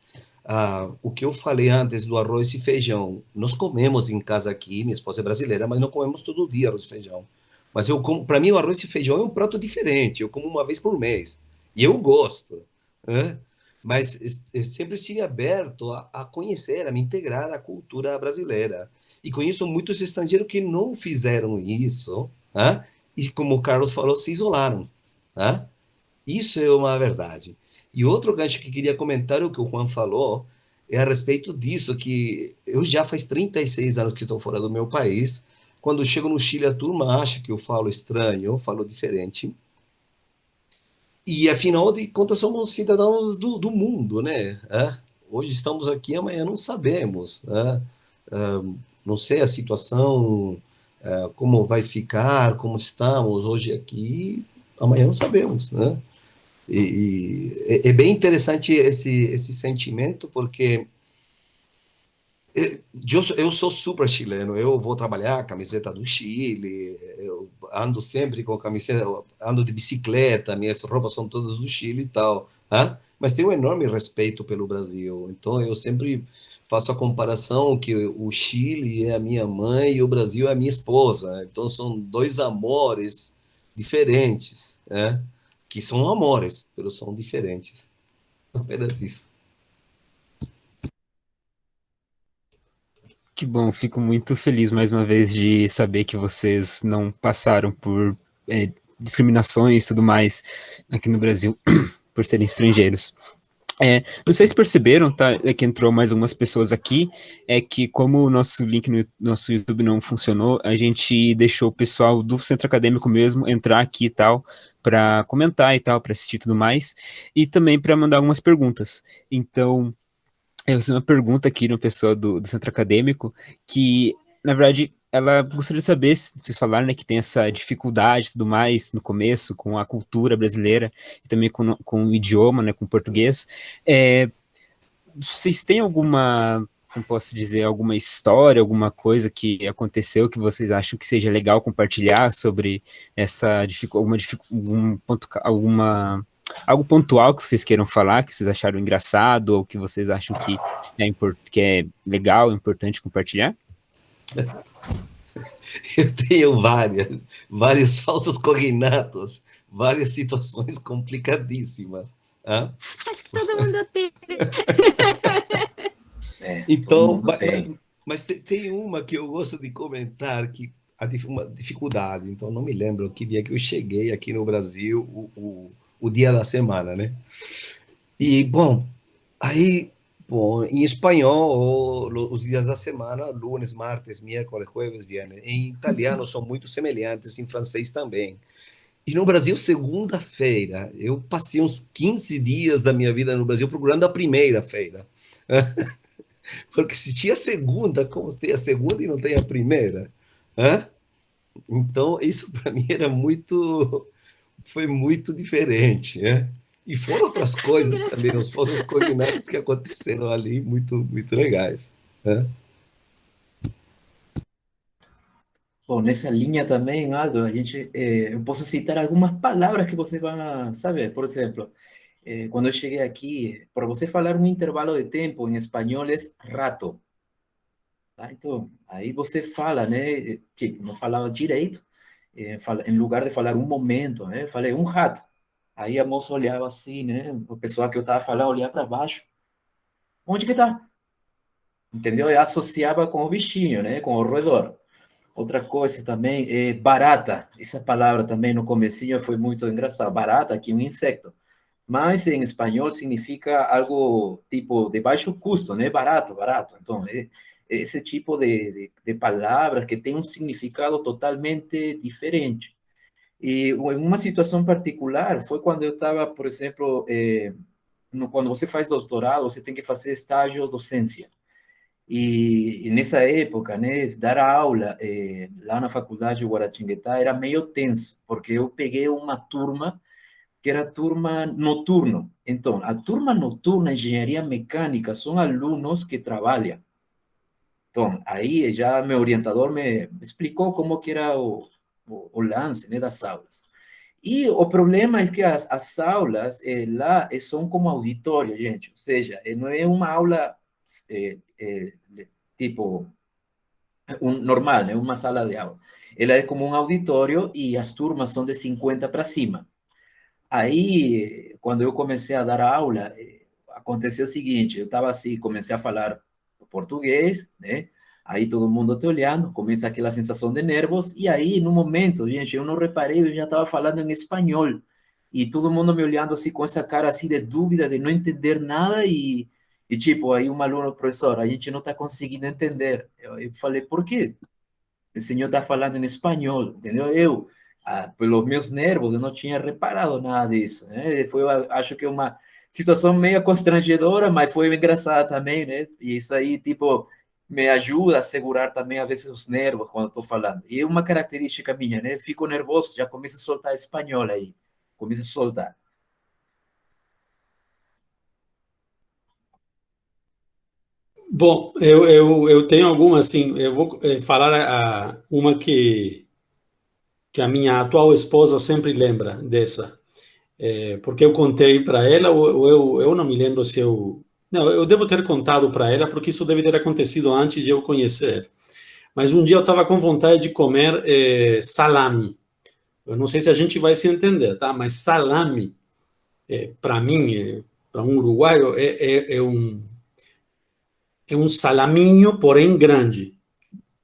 B: O que eu falei antes do arroz e feijão, nós comemos em casa aqui, minha esposa é brasileira, mas não comemos todo dia arroz e feijão. Mas para mim o arroz e feijão é um prato diferente, eu como uma vez por mês. E eu gosto. Né? Mas eu sempre estive aberto a conhecer, a me integrar na cultura brasileira. E conheço muitos estrangeiros que não fizeram isso, né? E como o Carlos falou, se isolaram. Né? Isso é uma verdade. E outro gancho que queria comentar, o que o Juan falou, é a respeito disso, que eu já faz 36 anos que estou fora do meu país. Quando chego no Chile, a turma acha que eu falo estranho, eu falo diferente. E, afinal de contas, somos cidadãos do mundo, né? hoje estamos aqui, amanhã não sabemos, né? Não sei a situação, como vai ficar, como estamos hoje aqui, amanhã não sabemos, né? E é bem interessante esse sentimento, porque eu sou super chileno, eu vou trabalhar camiseta do Chile, eu ando sempre com camiseta, ando de bicicleta, minhas roupas são todas do Chile e tal, né? Mas tenho um enorme respeito pelo Brasil, então eu sempre faço a comparação que o Chile é a minha mãe e o Brasil é a minha esposa, então são dois amores diferentes, né? Que são amores, mas são diferentes, apenas isso.
A: Que bom, fico muito feliz mais uma vez de saber que vocês não passaram por discriminações e tudo mais aqui no Brasil por serem estrangeiros. Não sei se perceberam, tá? É que entrou mais algumas pessoas aqui, é que como o nosso link no nosso YouTube não funcionou, a gente deixou o pessoal do Centro Acadêmico mesmo entrar aqui e tal, para comentar e tal, para assistir tudo mais, e também para mandar algumas perguntas. Então, eu fiz uma pergunta aqui no pessoal do Centro Acadêmico, que, na verdade, ela gostaria de saber, se vocês falaram, né, que tem essa dificuldade e tudo mais no começo, com a cultura brasileira, e também com o idioma, né, com o português. Vocês têm alguma, como posso dizer, alguma história, alguma coisa que aconteceu que vocês acham que seja legal compartilhar sobre essa dificuldade, algo pontual que vocês queiram falar, que vocês acharam engraçado, ou que vocês acham que é legal, importante compartilhar?
B: Eu tenho vários falsos cognatos, várias situações complicadíssimas. Tá?
E: Acho que todo mundo tem.
B: Então,
C: tem.
B: mas tem uma que eu gosto de comentar, que uma dificuldade. Então, não me lembro que dia que eu cheguei aqui no Brasil, o dia da semana, né? E, bom, aí, bom, em espanhol, os dias da semana, lunes, martes, miércoles, jueves, viernes. Em italiano são muito semelhantes, em francês também. E no Brasil, segunda-feira. Eu passei uns 15 dias da minha vida no Brasil procurando a primeira-feira. Porque se tinha segunda, como tem a segunda e não tem a primeira? Hã? Então, isso para mim era foi muito diferente, né? E foram outras coisas também, os falsos cognatos que aconteceram ali, muito legais, né?
C: Bom, nessa linha também, Aldo, eu posso citar algumas palavras que vocês vão a saber. Por exemplo, quando eu cheguei aqui, para você falar um intervalo de tempo em espanhol é rato. Tá? Então, aí você fala, né? Que não falava direito, em lugar de falar um momento, né? Eu falei um rato. Aí a moça olhava assim, né? O pessoal que eu estava falando olhava para baixo. Onde que tá? Entendeu? E associava com o bichinho, né? Com o roedor. Outra coisa também é barata. Essa palavra também no comecinho foi muito engraçada. Barata, que é um inseto. Mas em espanhol significa algo tipo de baixo custo, né? Barato, barato. Então, é esse tipo de palavras que tem um significado totalmente diferente. E em uma situação particular foi quando eu estava, por exemplo, quando você faz doutorado, você tem que fazer estágio docência. E nessa época, né, dar aula lá na faculdade de Guaratinguetá era meio tenso, porque eu peguei uma turma que era turma noturno. Então, a turma noturna, engenharia mecânica, são alunos que trabalham. Então, aí já meu orientador me explicou como que era o lance, né, das aulas. E o problema é que as aulas lá são como auditório, gente. Ou seja, não é uma aula tipo normal, né, uma sala de aula. Ela é como um auditório e as turmas são de 50 para cima. Aí, quando eu comecei a dar aula, aconteceu o seguinte, eu estava assim, comecei a falar português, né? Aí todo mundo te olhando, começa aquela sensação de nervos, e aí, no momento, gente, eu não reparei, eu já estava falando em espanhol, e todo mundo me olhando assim, com essa cara assim de dúvida, de não entender nada, e tipo, aí um aluno, professor, a gente não está conseguindo entender. Eu falei, por quê? O senhor está falando em espanhol, entendeu? Pelos meus nervos, eu não tinha reparado nada disso, né? Foi, acho que situação meio constrangedora, mas foi engraçada também, né? E isso aí, tipo, me ajuda a segurar também, às vezes, os nervos quando estou falando. E é uma característica minha, né? Fico nervoso, já começo a soltar espanhol aí. Começo a soltar.
D: Bom, eu tenho alguma, assim, eu vou falar uma que a minha atual esposa sempre lembra dessa. Porque eu contei para ela, ou eu não me lembro se eu. Não, eu devo ter contado para ela, porque isso deve ter acontecido antes de eu conhecer. Mas um dia eu estava com vontade de comer salame. Eu não sei se a gente vai se entender, tá? Mas salame, para mim, para um uruguaio, é um salaminho, porém grande,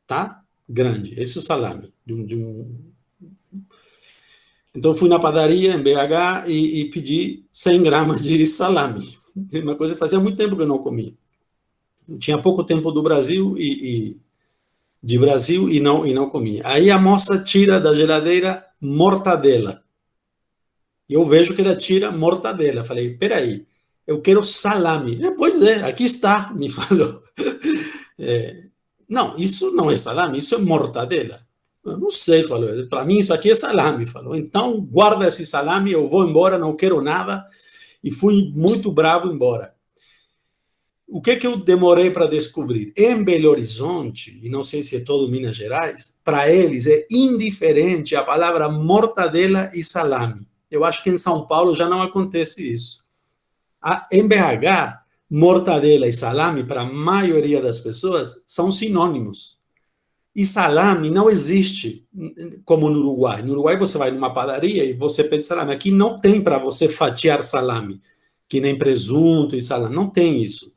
D: tá? Grande. Esse é o salame. Então, fui na padaria em BH e pedi 100 gramas de salame. Uma coisa que fazia muito tempo que eu não comia. Tinha pouco tempo do Brasil e não comia. Aí a moça tira da geladeira mortadela. E eu vejo que ela tira mortadela. Falei, peraí, eu quero salame. Pois é, aqui está, me falou. Não, isso não é salame, isso é mortadela. Eu não sei, falou. Para mim isso aqui é salame, falou. Então guarda esse salame, eu vou embora, não quero nada. E fui muito bravo embora. O que eu demorei para descobrir? Em Belo Horizonte, e não sei se é todo Minas Gerais, para eles é indiferente a palavra mortadela e salame. Eu acho que em São Paulo já não acontece isso. Em BH, mortadela e salame, para a maioria das pessoas, são sinônimos. E salame não existe como no Uruguai. No Uruguai você vai numa padaria e você pede salame. Aqui não tem para você fatiar salame, que nem presunto e salame. Não tem isso.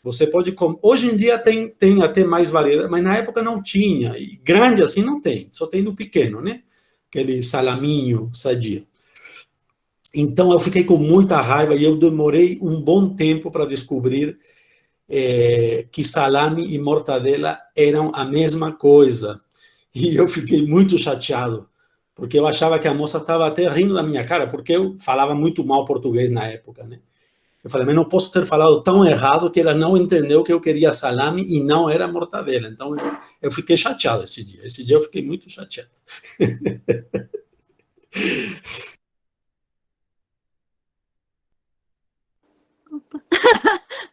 D: Você pode comer. Hoje em dia tem até mais variedade, mas na época não tinha. E grande assim não tem. Só tem no pequeno, né? Aquele salaminho sadio. Então eu fiquei com muita raiva e eu demorei um bom tempo para descobrir que salame e mortadela eram a mesma coisa. E eu fiquei muito chateado, porque eu achava que a moça estava até rindo da minha cara, porque eu falava muito mal português na época, né? Eu falei, mas não posso ter falado tão errado que ela não entendeu que eu queria salame e não era mortadela. Então eu fiquei chateado esse dia. Esse dia eu fiquei muito chateado.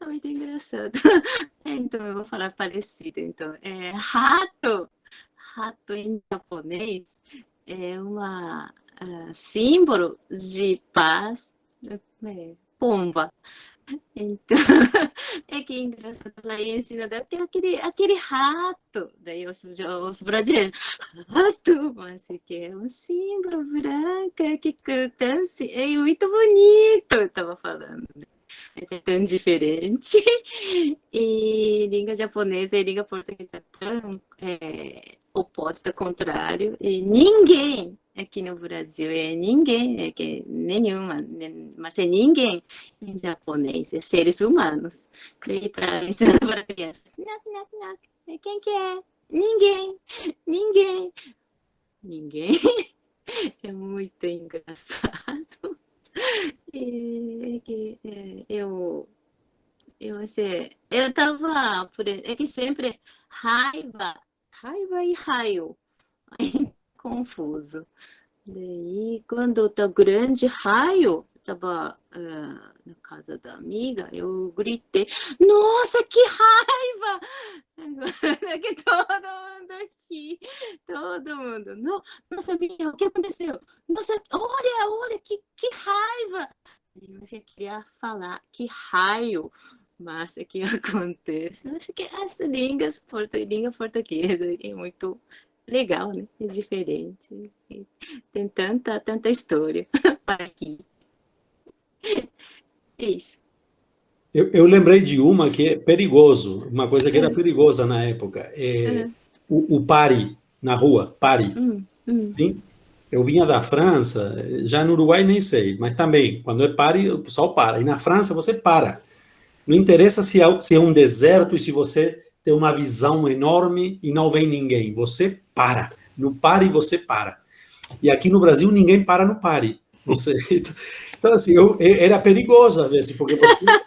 E: Muito engraçado. Então, eu vou falar parecido. Então, rato. Rato em japonês é uma símbolo de paz, pomba. Então, é que é engraçado. Ela ensina, tem aquele rato. Daí os brasileiros, rato, mas que é um símbolo branco que canta, é muito bonito, eu estava falando. É tão diferente. E língua japonesa e língua portuguesa tão oposta, contrário. E ninguém aqui no Brasil ninguém, que nenhuma, mas é ninguém em japonês, é seres humanos. E para ensinar para crianças, quem que é? Ninguém, ninguém, ninguém. É muito engraçado. Eu tava que sempre raiva e raio, aí, confuso. Daí, quando tá grande raio, tava na casa da amiga, eu gritei, nossa, que raiva! Agora que todo mundo aqui, todo mundo, não, nossa, minha, o que aconteceu? Nossa, olha, que raiva! Mas eu queria falar que raio, mas o que acontece? Acho que as língua portuguesa é muito legal, né? É diferente. Tem tanta história para aqui. É isso.
D: Eu lembrei de uma que é perigoso, uma coisa que era perigosa na época. O pare na rua, pare. Sim? Eu vinha da França, já no Uruguai nem sei, mas também, quando é pare, o pessoal para. E na França você para. Não interessa se é um deserto e se você tem uma visão enorme e não vem ninguém. Você para. No pare, você para. E aqui no Brasil ninguém para no pare. Você... Então Então, assim, era perigoso às vezes, porque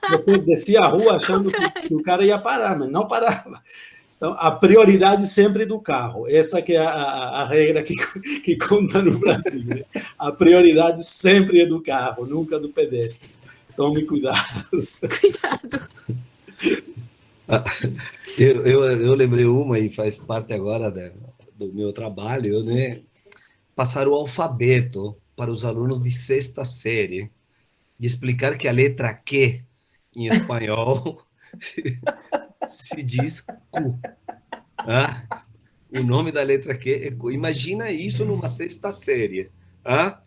D: você descia a rua achando que o cara ia parar, mas não parava. Então, a prioridade sempre do carro. Essa que é a regra que conta no Brasil. Né? A prioridade sempre é do carro, nunca do pedestre. Tome cuidado.
E: Cuidado.
B: Eu lembrei uma e faz parte agora do meu trabalho, né? Passar o alfabeto para os alunos de sexta série e explicar que a letra Q em espanhol se diz Q. Ah, o nome da letra Q é Q. Imagina isso numa sexta série. Ah,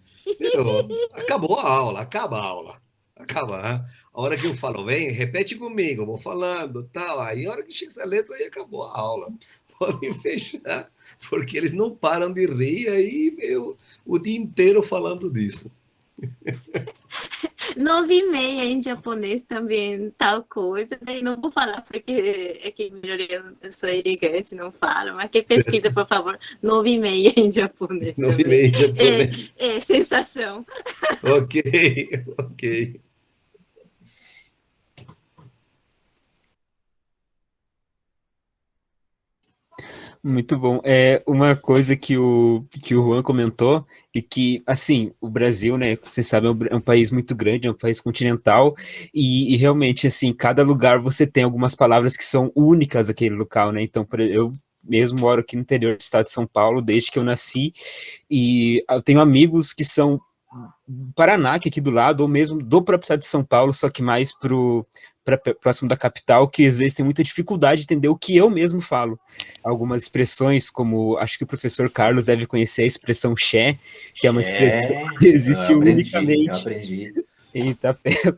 B: acabou a aula, acaba a aula. Acaba. Ah. A hora que eu falo, vem, repete comigo, vou falando, tal. Aí a hora que chega essa letra, aí acabou a aula. Podem fechar, porque eles não param de rir, aí eu o dia inteiro falando disso.
E: 9h30 em japonês também, tal coisa. Daí não vou falar porque é que melhor eu sou elegante, não falo. Mas quem pesquisa, por favor, 9h30 em japonês
B: 9h30
E: também.
B: em japonês.
E: É sensação.
B: Ok, ok.
A: Muito bom. É uma coisa que o Juan comentou, e que, assim, o Brasil, né, vocês sabem, é um país muito grande, é um país continental, e realmente, assim, cada lugar você tem algumas palavras que são únicas daquele local, né? Então, eu mesmo moro aqui no interior do estado de São Paulo, desde que eu nasci, e eu tenho amigos que são do Paraná, que é aqui do lado, ou mesmo do próprio estado de São Paulo, só que mais próximo da capital, que às vezes tem muita dificuldade de entender o que eu mesmo falo. Algumas expressões, como acho que o professor Carlos deve conhecer a expressão xé, que é uma expressão que existe unicamente
C: aprendi.
A: em Itapeva.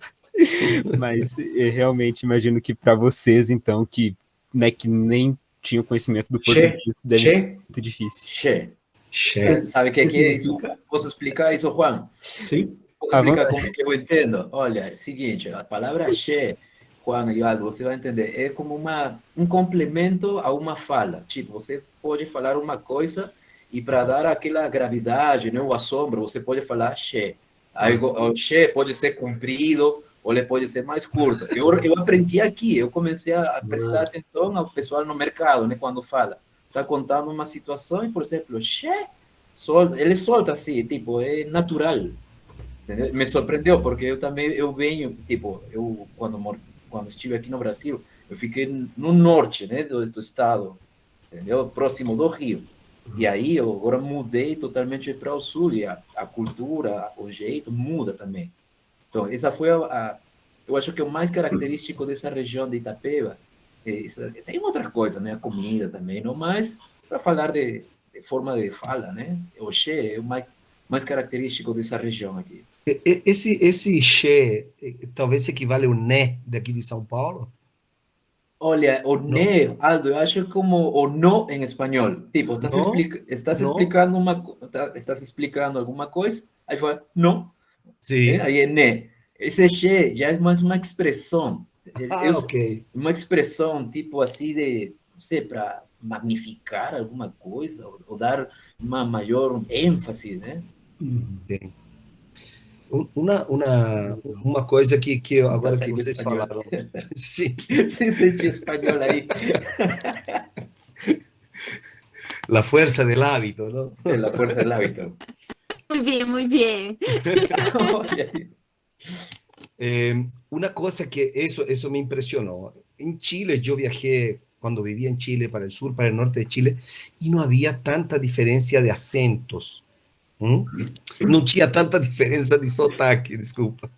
A: Mas realmente imagino que para vocês, então, que, né, que nem tinham conhecimento do português, deve ser muito difícil.
C: Che.
B: Che.
C: Sabe o que é isso? Posso explicar isso, Juan?
D: Sim.
C: Posso explicar como que eu entendo? Olha, é o seguinte, a palavra che, Juan e Aldo, você vai entender, é como um complemento a uma fala. Tipo, você pode falar uma coisa e para dar aquela gravidade, né, o assombro, você pode falar che. O che pode ser comprido ou ele pode ser mais curto. Eu aprendi aqui, eu comecei a prestar atenção ao pessoal no mercado, né, quando fala. Está contando uma situação e, por exemplo, che, ele solta assim, tipo, é natural. Entendeu? Me surpreendeu, porque eu venho, tipo, quando estive aqui no Brasil, eu fiquei no norte, né, do estado, entendeu? Próximo do Rio. E aí eu agora mudei totalmente para o sul, e a cultura, o jeito muda também. Então, essa foi eu acho que o mais característico dessa região de Itapeva. Tem outra coisa, né, a comida também, não, mas para falar de forma de fala, né, o che é o mais característico dessa região aqui.
B: Esse che talvez se equivale ao né daqui de São Paulo?
C: Olha, o né, Aldo, eu acho como o no em espanhol. Tipo, estás explicando alguma coisa, aí fala, não.
B: Sim.
C: Aí é né. Esse che já é mais uma expressão.
B: Ok.
C: Uma expressão, tipo assim, não sei, para magnificar alguma coisa, ou dar uma maior ênfase, né?
B: Sim. Uma coisa que agora que vocês falaram. Sim.
C: Sem sentir espanhol aí.
B: La fuerza del hábito, ¿no?
C: La fuerza del hábito.
E: Muy bien.
B: Una cosa que eso me impresionó. En Chile, yo viajé cuando vivía en Chile, para el sur, para el norte de Chile, y no había tanta diferencia de acentos. Não tinha tanta diferença de sotaque, desculpa.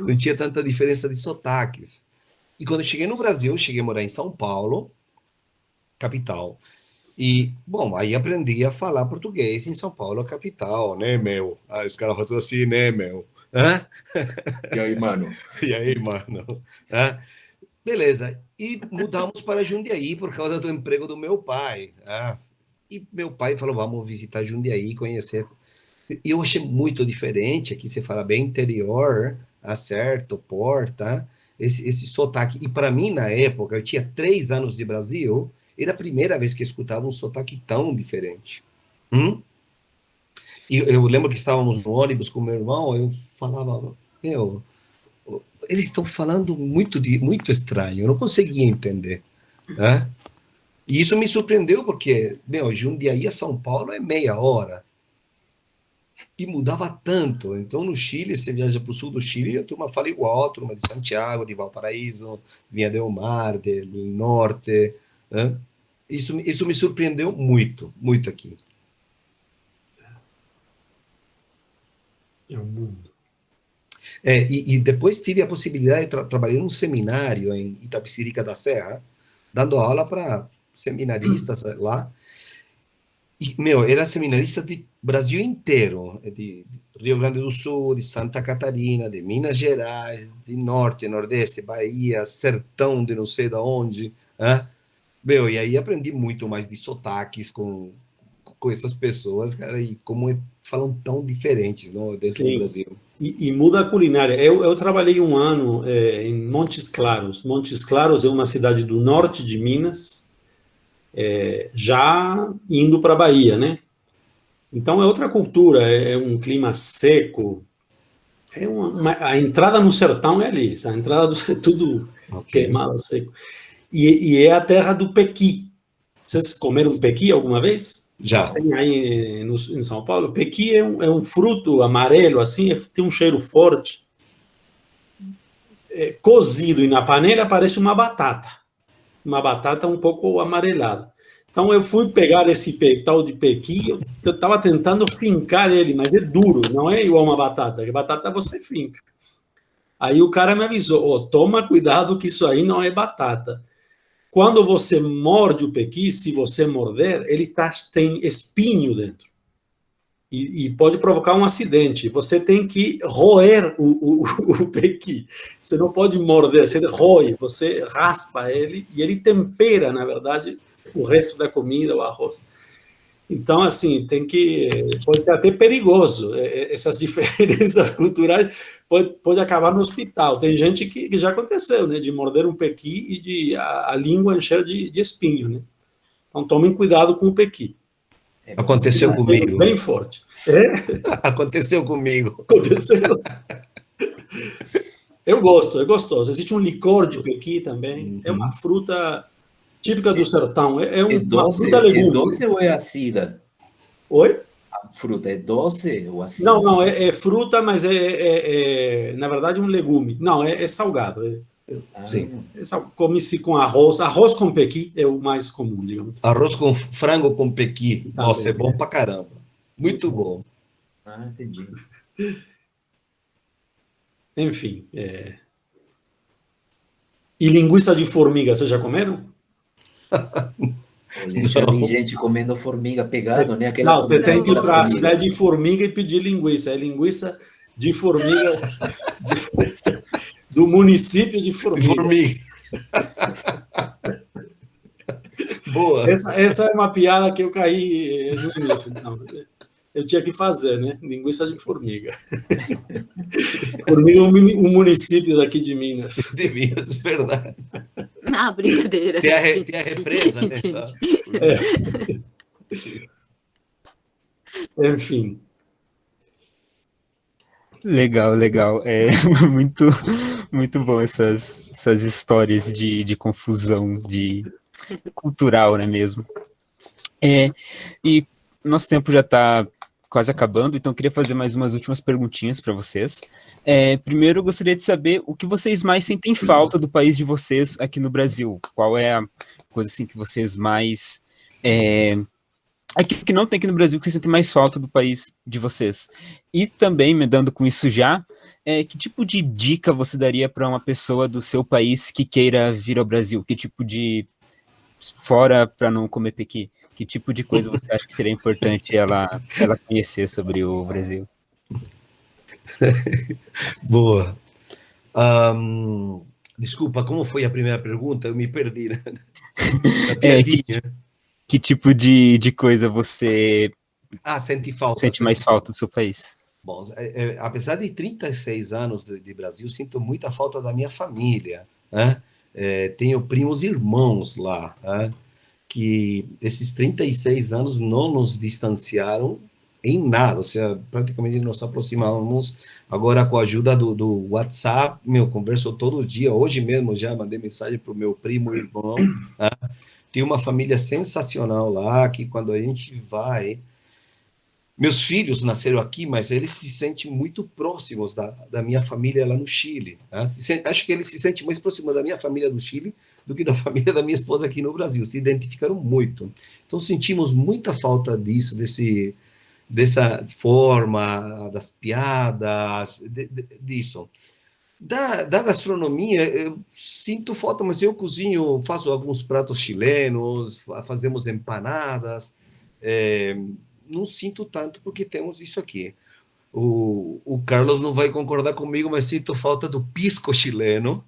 B: Não tinha tanta diferença de sotaques. E quando eu cheguei no Brasil, eu cheguei a morar em São Paulo, capital. E, bom, aí aprendi a falar português em São Paulo, capital, né, meu? Ah, os caras falam assim, né, meu? Hã?
C: E aí, mano?
B: E aí, mano? Hã? Beleza. E mudamos para Jundiaí por causa do emprego do meu pai. E meu pai falou, vamos visitar Jundiaí, conhecer. E eu achei muito diferente, aqui você fala bem interior, certo, porta, esse sotaque. E para mim, na época, eu tinha 3 anos de Brasil, era a primeira vez que eu escutava um sotaque tão diferente. E eu lembro que estávamos no ônibus com meu irmão, eu falava, meu, eles estão falando muito estranho, eu não conseguia entender, né? E isso me surpreendeu, porque, meu, Jundiaí a São Paulo é meia hora, e mudava tanto. Então, no Chile, você viaja para o sul do Chile, a turma fala igual, a turma de Santiago, de Valparaíso, Vinha del Mar, do norte, né? Isso me surpreendeu muito, muito aqui.
D: É um mundo.
B: E depois tive a possibilidade de trabalhar num seminário em Itapecerica da Serra, dando aula para seminaristas lá. E, meu, era seminarista de Brasil inteiro, de Rio Grande do Sul, de Santa Catarina, de Minas Gerais, de Norte, Nordeste, Bahia, Sertão de não sei de onde, né? Meu, e aí aprendi muito mais de sotaques com essas pessoas, cara, e como falam tão diferentes, não, dentro do
D: Sim.
B: Brasil.
D: E muda a culinária. Eu trabalhei um ano em Montes Claros. Montes Claros é uma cidade do norte de Minas, já indo para a Bahia, né? Então é outra cultura, é um clima seco. A entrada no sertão é ali, a entrada é tudo queimado, seco. E é a terra do pequi. Vocês comeram pequi alguma vez?
B: Já.
D: Tem aí em São Paulo. Pequi é um fruto amarelo, assim, tem um cheiro forte. Cozido e na panela parece uma batata um pouco amarelada. Então eu fui pegar esse tal de pequi, eu estava tentando fincar ele, mas é duro, não é igual uma batata, que batata você finca. Aí o cara me avisou, toma cuidado que isso aí não é batata. Quando você morde o pequi, se você morder, ele tem espinho dentro. E pode provocar um acidente. Você tem que roer o pequi. Você não pode morder, você roe, você raspa ele e ele tempera, na verdade, o resto da comida, o arroz. Então, assim, pode ser até perigoso. Essas diferenças culturais pode acabar no hospital. Tem gente que já aconteceu, né, de morder um pequi e de a língua encher de espinho, né? Então, tomem cuidado com o pequi.
B: Aconteceu comigo.
D: Bem forte.
B: Aconteceu comigo.
D: Aconteceu. Eu gosto, é gostoso. Existe um licor de pequi também. É uma fruta típica do sertão. Uma fruta legume.
C: É doce ou é ácida?
D: Oi?
C: A fruta é doce ou ácida?
D: Não, é fruta, mas na verdade um legume. Não, é salgado.
B: Sim.
D: Come-se com arroz. Arroz com pequi é o mais comum, digamos.
B: Arroz com frango com pequi.
D: Tá
B: Nossa,
D: bem,
B: é bom pra caramba. Muito bom.
C: Entendi.
D: Enfim. E linguiça de formiga, vocês já comeram?
C: Olha, já vi gente comendo formiga pegado, né?
D: Não, você tem que ir para a cidade de formiga e pedir linguiça. É linguiça de formiga do município de Formiga.
B: Formiga. Boa.
D: Essa é uma piada que eu caí no início. Então, eu tinha que fazer, né? Linguiça de formiga. Formiga é um município daqui de Minas.
B: De Minas, verdade.
E: Ah, brincadeira.
B: Tem a represa, né?
D: Enfim.
A: Legal. É muito bom essas histórias de confusão cultural, né, mesmo. E nosso tempo já está quase acabando, então eu queria fazer mais umas últimas perguntinhas para vocês. Primeiro, eu gostaria de saber o que vocês mais sentem falta do país de vocês aqui no Brasil. Qual é a coisa assim que vocês mais... aquilo que não tem aqui no Brasil, que vocês sentem mais falta do país de vocês. E também, me dando com isso já, que tipo de dica você daria para uma pessoa do seu país que queira vir ao Brasil? Que tipo de... fora para não comer pequi? Que tipo de coisa você acha que seria importante ela conhecer sobre o Brasil?
B: Boa. Desculpa, como foi a primeira pergunta? Eu me perdi. Né?
A: Que tipo de coisa você
B: sente
A: mais falta do seu país?
B: Bom, apesar de 36 anos de Brasil, sinto muita falta da minha família, né? Tenho primos e irmãos lá, né? Que esses 36 anos não nos distanciaram em nada, ou seja, praticamente nos aproximamos agora com a ajuda do WhatsApp, converso todo dia, hoje mesmo já mandei mensagem para o meu primo e irmão, né? Tem uma família sensacional lá, que quando a gente vai, meus filhos nasceram aqui, mas eles se sentem muito próximos da minha família lá no Chile, né? Acho que eles se sentem mais próximos da minha família do Chile do que da família da minha esposa aqui no Brasil, se identificaram muito, então sentimos muita falta disso, dessa forma, das piadas, disso. Da gastronomia, eu sinto falta, mas eu cozinho, faço alguns pratos chilenos, fazemos empanadas, é, não sinto tanto porque temos isso aqui. O Carlos não vai concordar comigo, mas sinto falta do pisco chileno.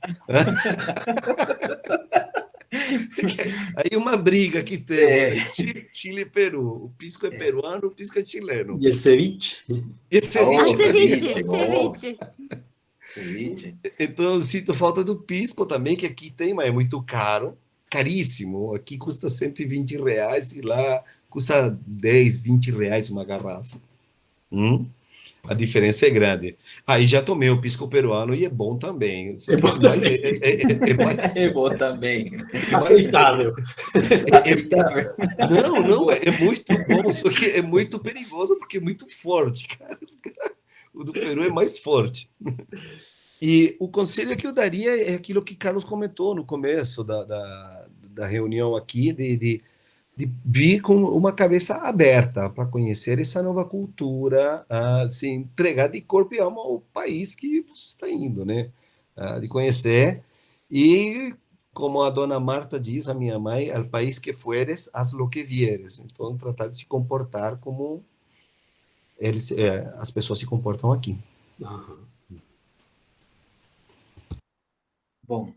B: Aí uma briga que temos, Chile e Peru. O pisco é peruano, o pisco é chileno.
D: E el ceviche.
B: E
C: Oh,
B: ceviche
E: ceviche.
C: ceviche.
B: Então, eu sinto falta do pisco também, que aqui tem, mas é muito caro, caríssimo. Aqui custa R$ 120 e lá custa 10, R$ 20 uma garrafa. A diferença é grande. Aí já tomei o pisco peruano e é bom também.
D: É bom também.
C: É bom também.
D: Aceitável.
C: Aceitável.
B: Não, é muito bom, só que é muito perigoso porque é muito forte, cara. O do Peru é mais forte. E o conselho que eu daria é aquilo que Carlos comentou no começo da reunião aqui, de vir com uma cabeça aberta para conhecer essa nova cultura, se entregar de corpo e alma ao país que você está indo, né? De conhecer. E, como a dona Marta diz, a minha mãe, ao país que fueres, haz lo que vieres. Então, tratar de se comportar como as pessoas se comportam aqui.
D: Aham.
C: Bom,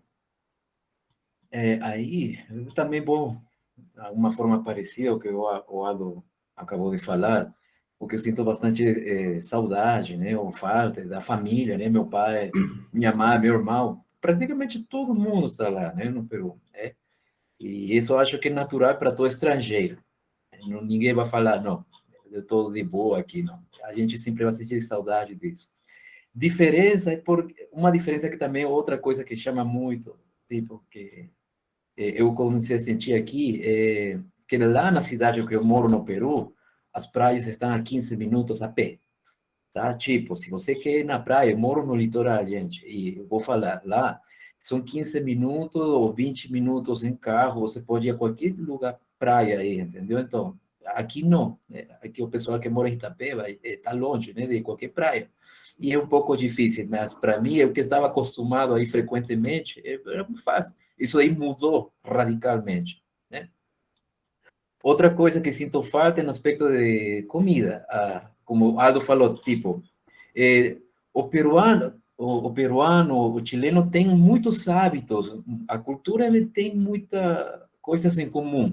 C: aí eu também vou, de alguma forma parecida ao que o Aldo acabou de falar, porque eu sinto bastante saudade, né, ou falta da família, né, meu pai, minha mãe, meu irmão, praticamente todo mundo está lá, né, no Peru, né, e isso eu acho que é natural para todo estrangeiro. Ninguém vai falar, não, eu estou de boa aqui, não. A gente sempre vai sentir saudade disso. Diferença é uma diferença que também é outra coisa que chama muito, tipo, que eu comecei a sentir aqui, que lá na cidade que eu moro no Peru, as praias estão a 15 minutos a pé, tá? Tipo, se você quer ir na praia, eu moro no litoral, gente, e eu vou falar, lá são 15 minutos ou 20 minutos em carro, você pode ir a qualquer lugar, praia aí, entendeu? Então, aqui não, né? Aqui o pessoal que mora em Itapeva está longe, né, de qualquer praia. E é um pouco difícil, mas para mim, eu que estava acostumado aí frequentemente, era muito fácil. Isso aí mudou radicalmente, né? Outra coisa que sinto falta é no aspecto de comida. Como o Aldo falou, tipo, o peruano, o chileno tem muitos hábitos, a cultura tem muitas coisas em comum.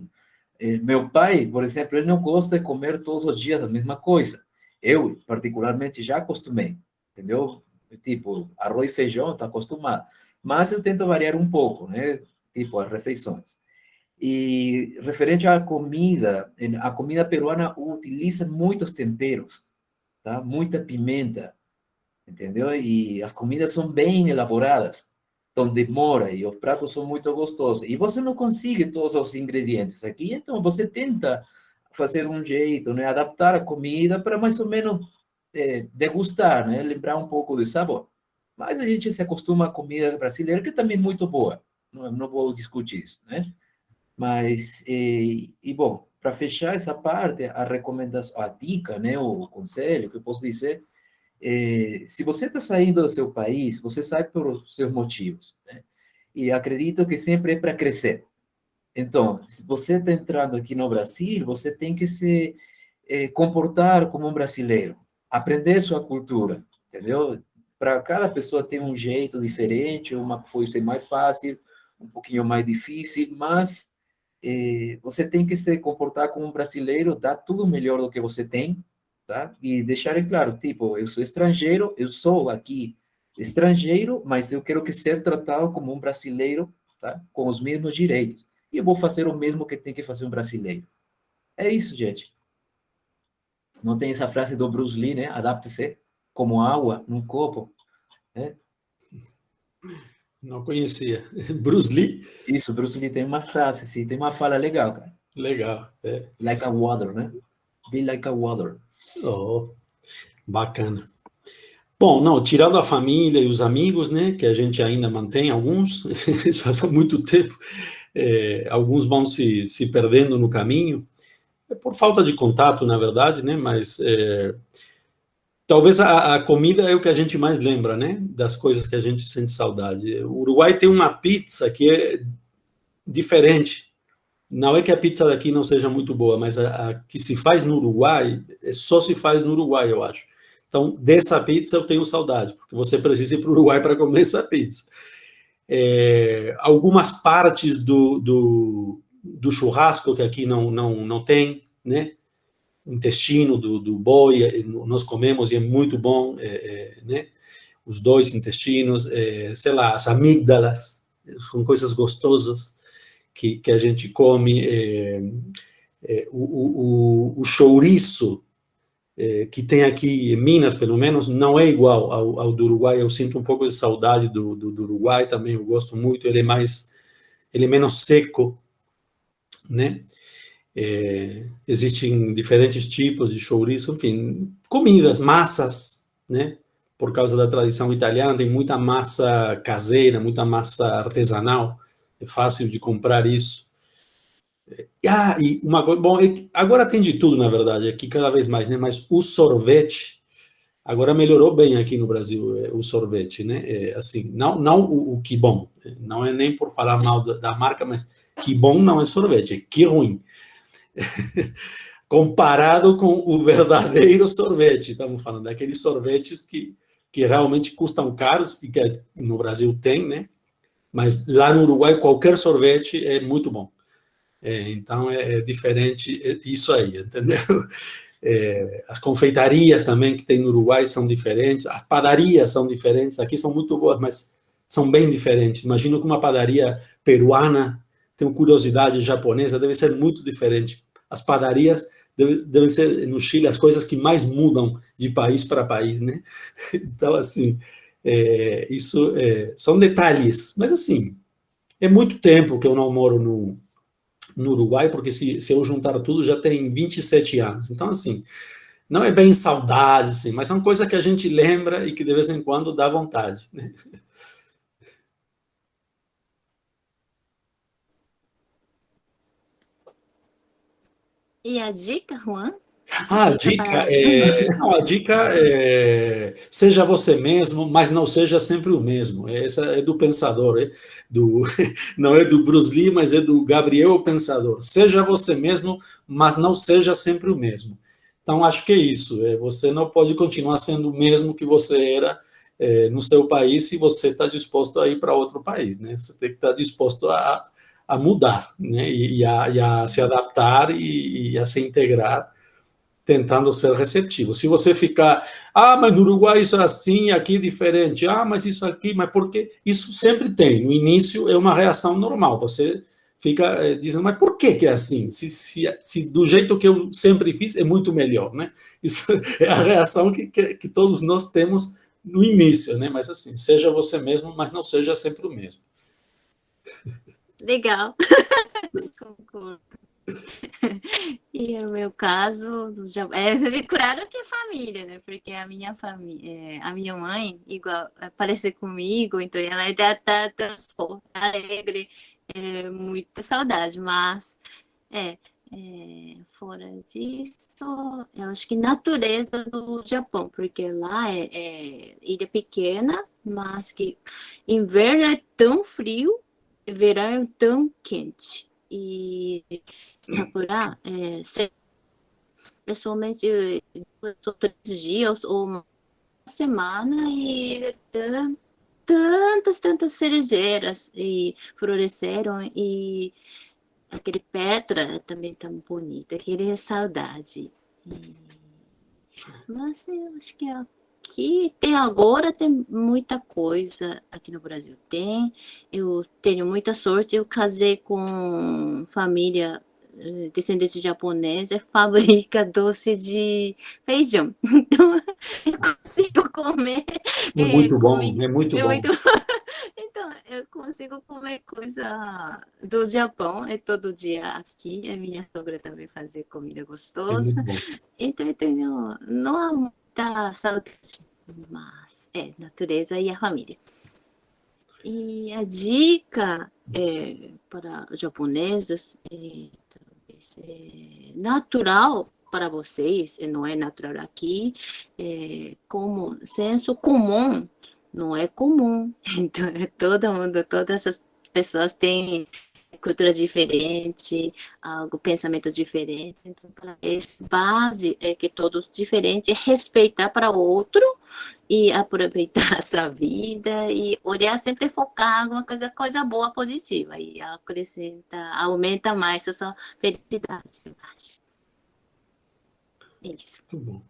C: Meu pai, por exemplo, ele não gosta de comer todos os dias a mesma coisa. Eu, particularmente, já acostumei, entendeu? Tipo, arroz e feijão, estou acostumado. Mas eu tento variar um pouco, né? Tipo, as refeições. E referente à comida, a comida peruana utiliza muitos temperos, tá? Muita pimenta, entendeu? E as comidas são bem elaboradas, então demora e os pratos são muito gostosos. E você não consegue todos os ingredientes aqui, então você tenta fazer um jeito, né? Adaptar a comida para mais ou menos degustar, né? Lembrar um pouco de sabor. Mas a gente se acostuma à comida brasileira, que também é muito boa. Não vou discutir isso, né? Mas, bom, para fechar essa parte, a recomendação, a dica, né? O conselho que eu posso dizer se você está saindo do seu país, você sai por seus motivos, né? E acredito que sempre é para crescer. Então, se você está entrando aqui no Brasil, você tem que se comportar como um brasileiro, aprender sua cultura, entendeu? Para cada pessoa tem um jeito diferente, uma foi ser mais fácil, um pouquinho mais difícil, mas você tem que se comportar como um brasileiro, dar tudo o melhor do que você tem, tá? E deixar claro, tipo, eu sou estrangeiro, eu sou aqui estrangeiro, mas eu quero que ser tratado como um brasileiro, tá? Com os mesmos direitos. E eu vou fazer o mesmo que tem que fazer um brasileiro. É isso, gente. Não tem essa frase do Bruce Lee, né? Adapte-se como água num copo, né?
D: Não conhecia. Bruce Lee?
C: Isso, Bruce Lee tem uma frase, assim, tem uma fala legal, cara.
D: Legal.
C: Like a water, né? Be like a water.
D: Oh, bacana. Bom, não, tirando a família e os amigos, né, que a gente ainda mantém alguns, já há muito tempo, alguns vão se perdendo no caminho, por falta de contato, na verdade, né, mas talvez a comida é o que a gente mais lembra, né, das coisas que a gente sente saudade. O Uruguai tem uma pizza que é diferente. Não é que a pizza daqui não seja muito boa, mas a que se faz no Uruguai, só se faz no Uruguai, eu acho. Então, dessa pizza eu tenho saudade, porque você precisa ir para o Uruguai para comer essa pizza. Algumas partes do churrasco que aqui não tem, né? O intestino do boi, nós comemos e é muito bom, né? Os dois intestinos, sei lá, as amígdalas, são coisas gostosas que a gente come, o chouriço que tem aqui em Minas, pelo menos, não é igual ao do Uruguai. Eu sinto um pouco de saudade do Uruguai também, eu gosto muito, ele é menos seco, né? Existem diferentes tipos de chouriço, enfim, comidas, massas, né? Por causa da tradição italiana, tem muita massa caseira, muita massa artesanal, é fácil de comprar isso. E uma coisa, bom, agora tem de tudo, na verdade, aqui cada vez mais, né? Mas o sorvete agora melhorou bem aqui no Brasil, o sorvete, né? Assim, não o que bom, não é nem por falar mal da marca, mas que bom não é sorvete, é que ruim. Comparado com o verdadeiro sorvete, estamos falando daqueles sorvetes que realmente custam caros e que no Brasil tem, né? Mas lá no Uruguai qualquer sorvete é muito bom. Então é diferente isso aí, entendeu? As confeitarias também que tem no Uruguai são diferentes, as padarias são diferentes, aqui são muito boas, mas são bem diferentes. Imagino que uma padaria peruana, tenho curiosidade japonesa, deve ser muito diferente. As padarias devem ser, no Chile, as coisas que mais mudam de país para país, né? Então, assim, isso são detalhes, mas assim, é muito tempo que eu não moro no Uruguai, porque se eu juntar tudo, já tem 27 anos. Então, assim, não é bem saudade, assim, mas são coisas que a gente lembra e que de vez em quando dá vontade, né?
E: E a dica, Juan?
D: A
E: Dica
D: dica
E: para...
D: é seja você mesmo, mas não seja sempre o mesmo. Essa é do Pensador, não é do Bruce Lee, mas é do Gabriel o Pensador. Seja você mesmo, mas não seja sempre o mesmo. Então, acho que é isso. Você não pode continuar sendo o mesmo que você era no seu país se você está disposto a ir para outro país, né? Você tem que estar disposto a mudar, né? E a se adaptar e a se integrar, tentando ser receptivo. Se você ficar, mas no Uruguai isso é assim, aqui é diferente, mas isso aqui, mas por quê? Isso sempre tem. No início é uma reação normal. Você fica dizendo, mas por que é assim? Se do jeito que eu sempre fiz é muito melhor, né? Isso é a reação que todos nós temos no início, né? Mas assim, seja você mesmo, mas não seja sempre o mesmo.
E: Legal. Concordo. E no meu caso, claro que é família, né? Porque a minha família, a minha mãe, igual, parece comigo, então ela ainda tá alegre, muita saudade, mas fora disso, eu acho que natureza do Japão, porque lá é ilha pequena, mas que inverno é tão frio, verão é tão quente. E Sakura, pessoalmente, 2 ou 3 dias ou uma semana e tantas cerejeiras e floresceram e aquele Petra também tão bonita, aquele é saudade. Mas eu acho que aqui tem muita coisa aqui no Brasil. Eu tenho muita sorte, eu casei com família descendente japonês, fabrica doce de feijão. Então, eu consigo comer.
D: É muito bom,
E: comida.
D: é muito
E: É
D: bom.
E: muito Então, eu consigo comer coisa do Japão, todo dia aqui. A minha sogra também fazia comida
D: É
E: gostosa.
D: muito bom.
E: Então, eu tenho, não há muita saudade, mas natureza e a família. E a dica para japoneses talvez natural para vocês, não é natural aqui, como senso comum, não é comum. Então, todo mundo, todas as pessoas têm cultura diferente, algo, pensamento diferente. Então, para essa base é que todos diferentes, respeitar para o outro e aproveitar essa vida e olhar sempre focar em alguma coisa boa, positiva e acrescenta, aumenta mais a sua felicidade, eu acho. Isso.
D: Muito bom.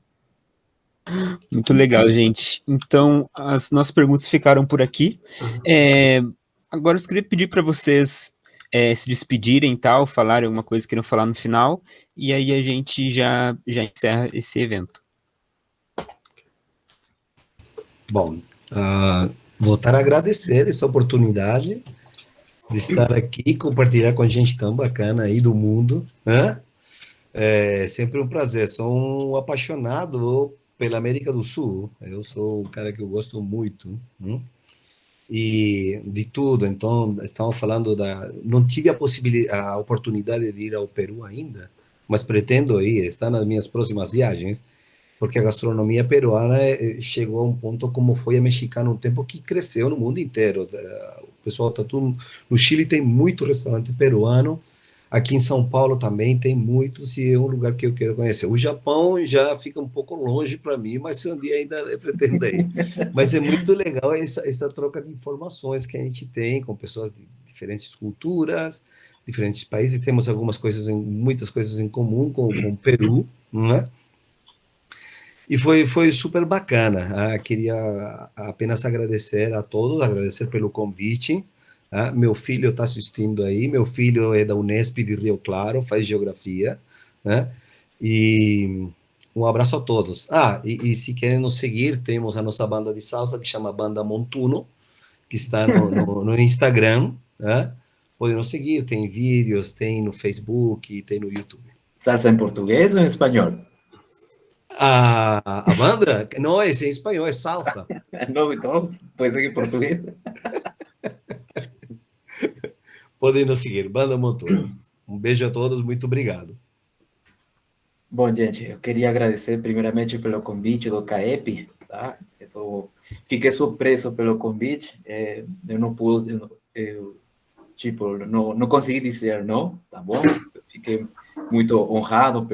A: Muito legal, gente. Então, as nossas perguntas ficaram por aqui. Agora, eu queria pedir para vocês se despedirem e tal, falarem alguma coisa que queiram falar no final, e aí a gente já encerra esse evento.
B: Bom, voltar a agradecer essa oportunidade de estar aqui e compartilhar com gente tão bacana aí do mundo, né? É sempre um prazer. Sou um apaixonado pela América do Sul. Eu sou um cara que eu gosto muito, e de tudo. Então, estamos falando não tive a oportunidade de ir ao Peru ainda, mas pretendo ir, está nas minhas próximas viagens, porque a gastronomia peruana chegou a um ponto como foi a mexicana, um tempo que cresceu no mundo inteiro. O pessoal tá tudo... No Chile tem muito restaurante peruano, aqui em São Paulo também tem muitos, e é um lugar que eu quero conhecer. O Japão já fica um pouco longe para mim, mas um dia ainda eu pretendo ir. Mas é muito legal essa troca de informações que a gente tem com pessoas de diferentes culturas, diferentes países. Temos muitas coisas em comum com o Peru, não é? E foi super bacana. Queria apenas agradecer a todos, agradecer pelo convite. Meu filho está assistindo aí, meu filho é da Unesp de Rio Claro, faz geografia, né? E um abraço a todos. E se querem nos seguir, temos a nossa banda de salsa, que chama Banda Montuno, que está no Instagram, né? Podem nos seguir, tem vídeos, tem no Facebook, tem no YouTube.
C: ¿Salsa en portugués o en español?
B: A banda? Não, é em espanhol, é salsa.
C: No, todo puede ser que en portugués.
B: Podem nos seguir, Banda Montuno. Um beijo a todos, muito obrigado.
C: Bom, gente, eu queria agradecer primeiramente pelo convite do CAEP, tá? Fiquei surpreso pelo convite, eu não pude, não consegui dizer não, tá bom? Fiquei muito honrado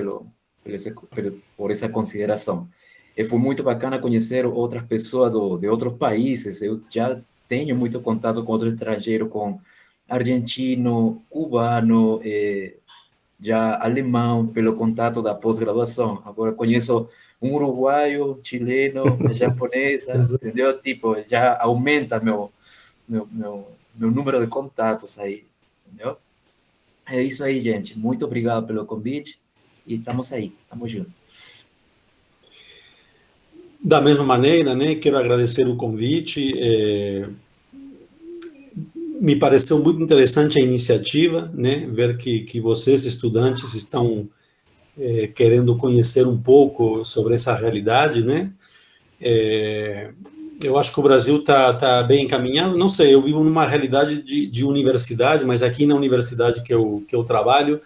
C: por essa consideração. Foi muito bacana conhecer outras pessoas de outros países. Eu já tenho muito contato com outros estrangeiros, com argentino, cubano, já alemão, pelo contato da pós-graduação. Agora conheço um uruguaio, chileno, japonesa, entendeu? Tipo, já aumenta meu número de contatos aí, entendeu? É isso aí, gente. Muito obrigado pelo convite e estamos aí, estamos juntos.
D: Da mesma maneira, né, quero agradecer o convite. Me pareceu muito interessante a iniciativa, né, ver que vocês, estudantes, estão querendo conhecer um pouco sobre essa realidade, né. Eu acho que o Brasil está bem encaminhado. Não sei, eu vivo numa realidade de universidade, mas aqui na universidade que eu trabalho,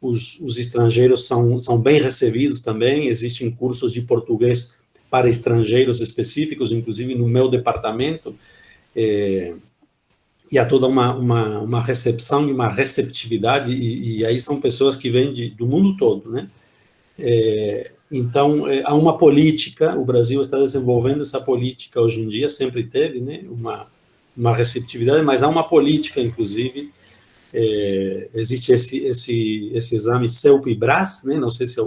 D: os estrangeiros são bem recebidos também. Existem cursos de português para estrangeiros específicos, inclusive no meu departamento, e há toda uma recepção e uma receptividade, e aí são pessoas que vêm do mundo todo, né? Então, há uma política, o Brasil está desenvolvendo essa política hoje em dia, sempre teve, né, uma receptividade, mas há uma política, inclusive, existe esse exame CELP-BRAS, né, não sei se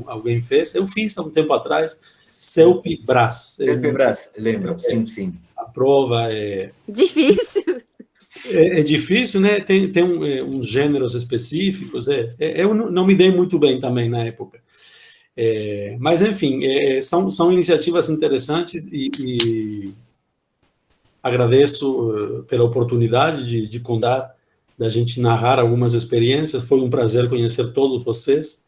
D: alguém fez, eu fiz há um tempo atrás, CELP-BRAS.
C: CELP-BRAS, lembro, sim.
D: A prova é...
E: Difícil.
D: É difícil, né? Tem uns gêneros específicos. Eu não me dei muito bem também na época. Mas, enfim, são iniciativas interessantes e agradeço pela oportunidade de contar, da gente narrar algumas experiências. Foi um prazer conhecer todos vocês.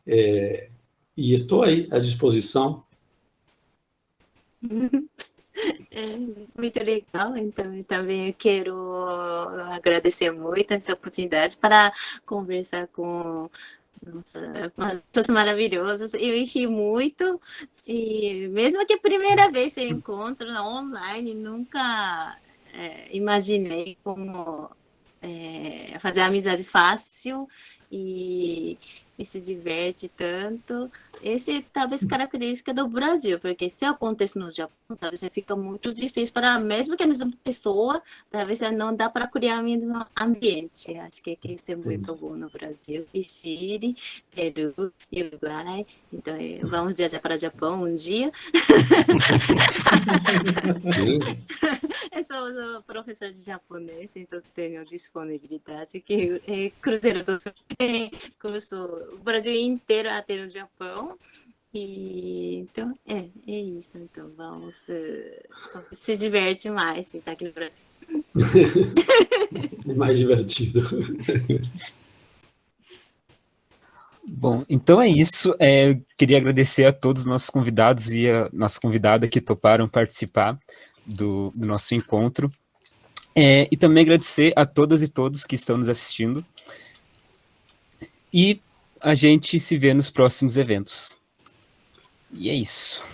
D: E estou aí à disposição.
E: É muito legal, então eu também quero agradecer muito essa oportunidade para conversar com pessoas maravilhosas. Eu ri muito, e mesmo que a primeira vez eu encontro online, nunca imaginei como fazer amizade fácil e se diverte tanto. Esse talvez característica do Brasil, porque se acontece no Japão, talvez fica muito difícil para, mesmo que a mesma pessoa, talvez não dá para criar o mesmo ambiente. Acho que isso é muito bom no Brasil. E Chile, Peru, Uruguai. Então, vamos viajar para o Japão um dia.
D: Sim.
E: Eu sou professor de japonês, então tenho disponibilidade, que Cruzeiro do Sul tem curso o Brasil inteiro até o Japão. E então é isso. Então vamos se diverte mais se tá aqui no Brasil.
D: É mais divertido.
A: Bom, então é isso. Queria agradecer a todos os nossos convidados e a nossa convidada que toparam participar do nosso encontro. E também agradecer a todas e todos que estão nos assistindo. E a gente se vê nos próximos eventos. E é isso.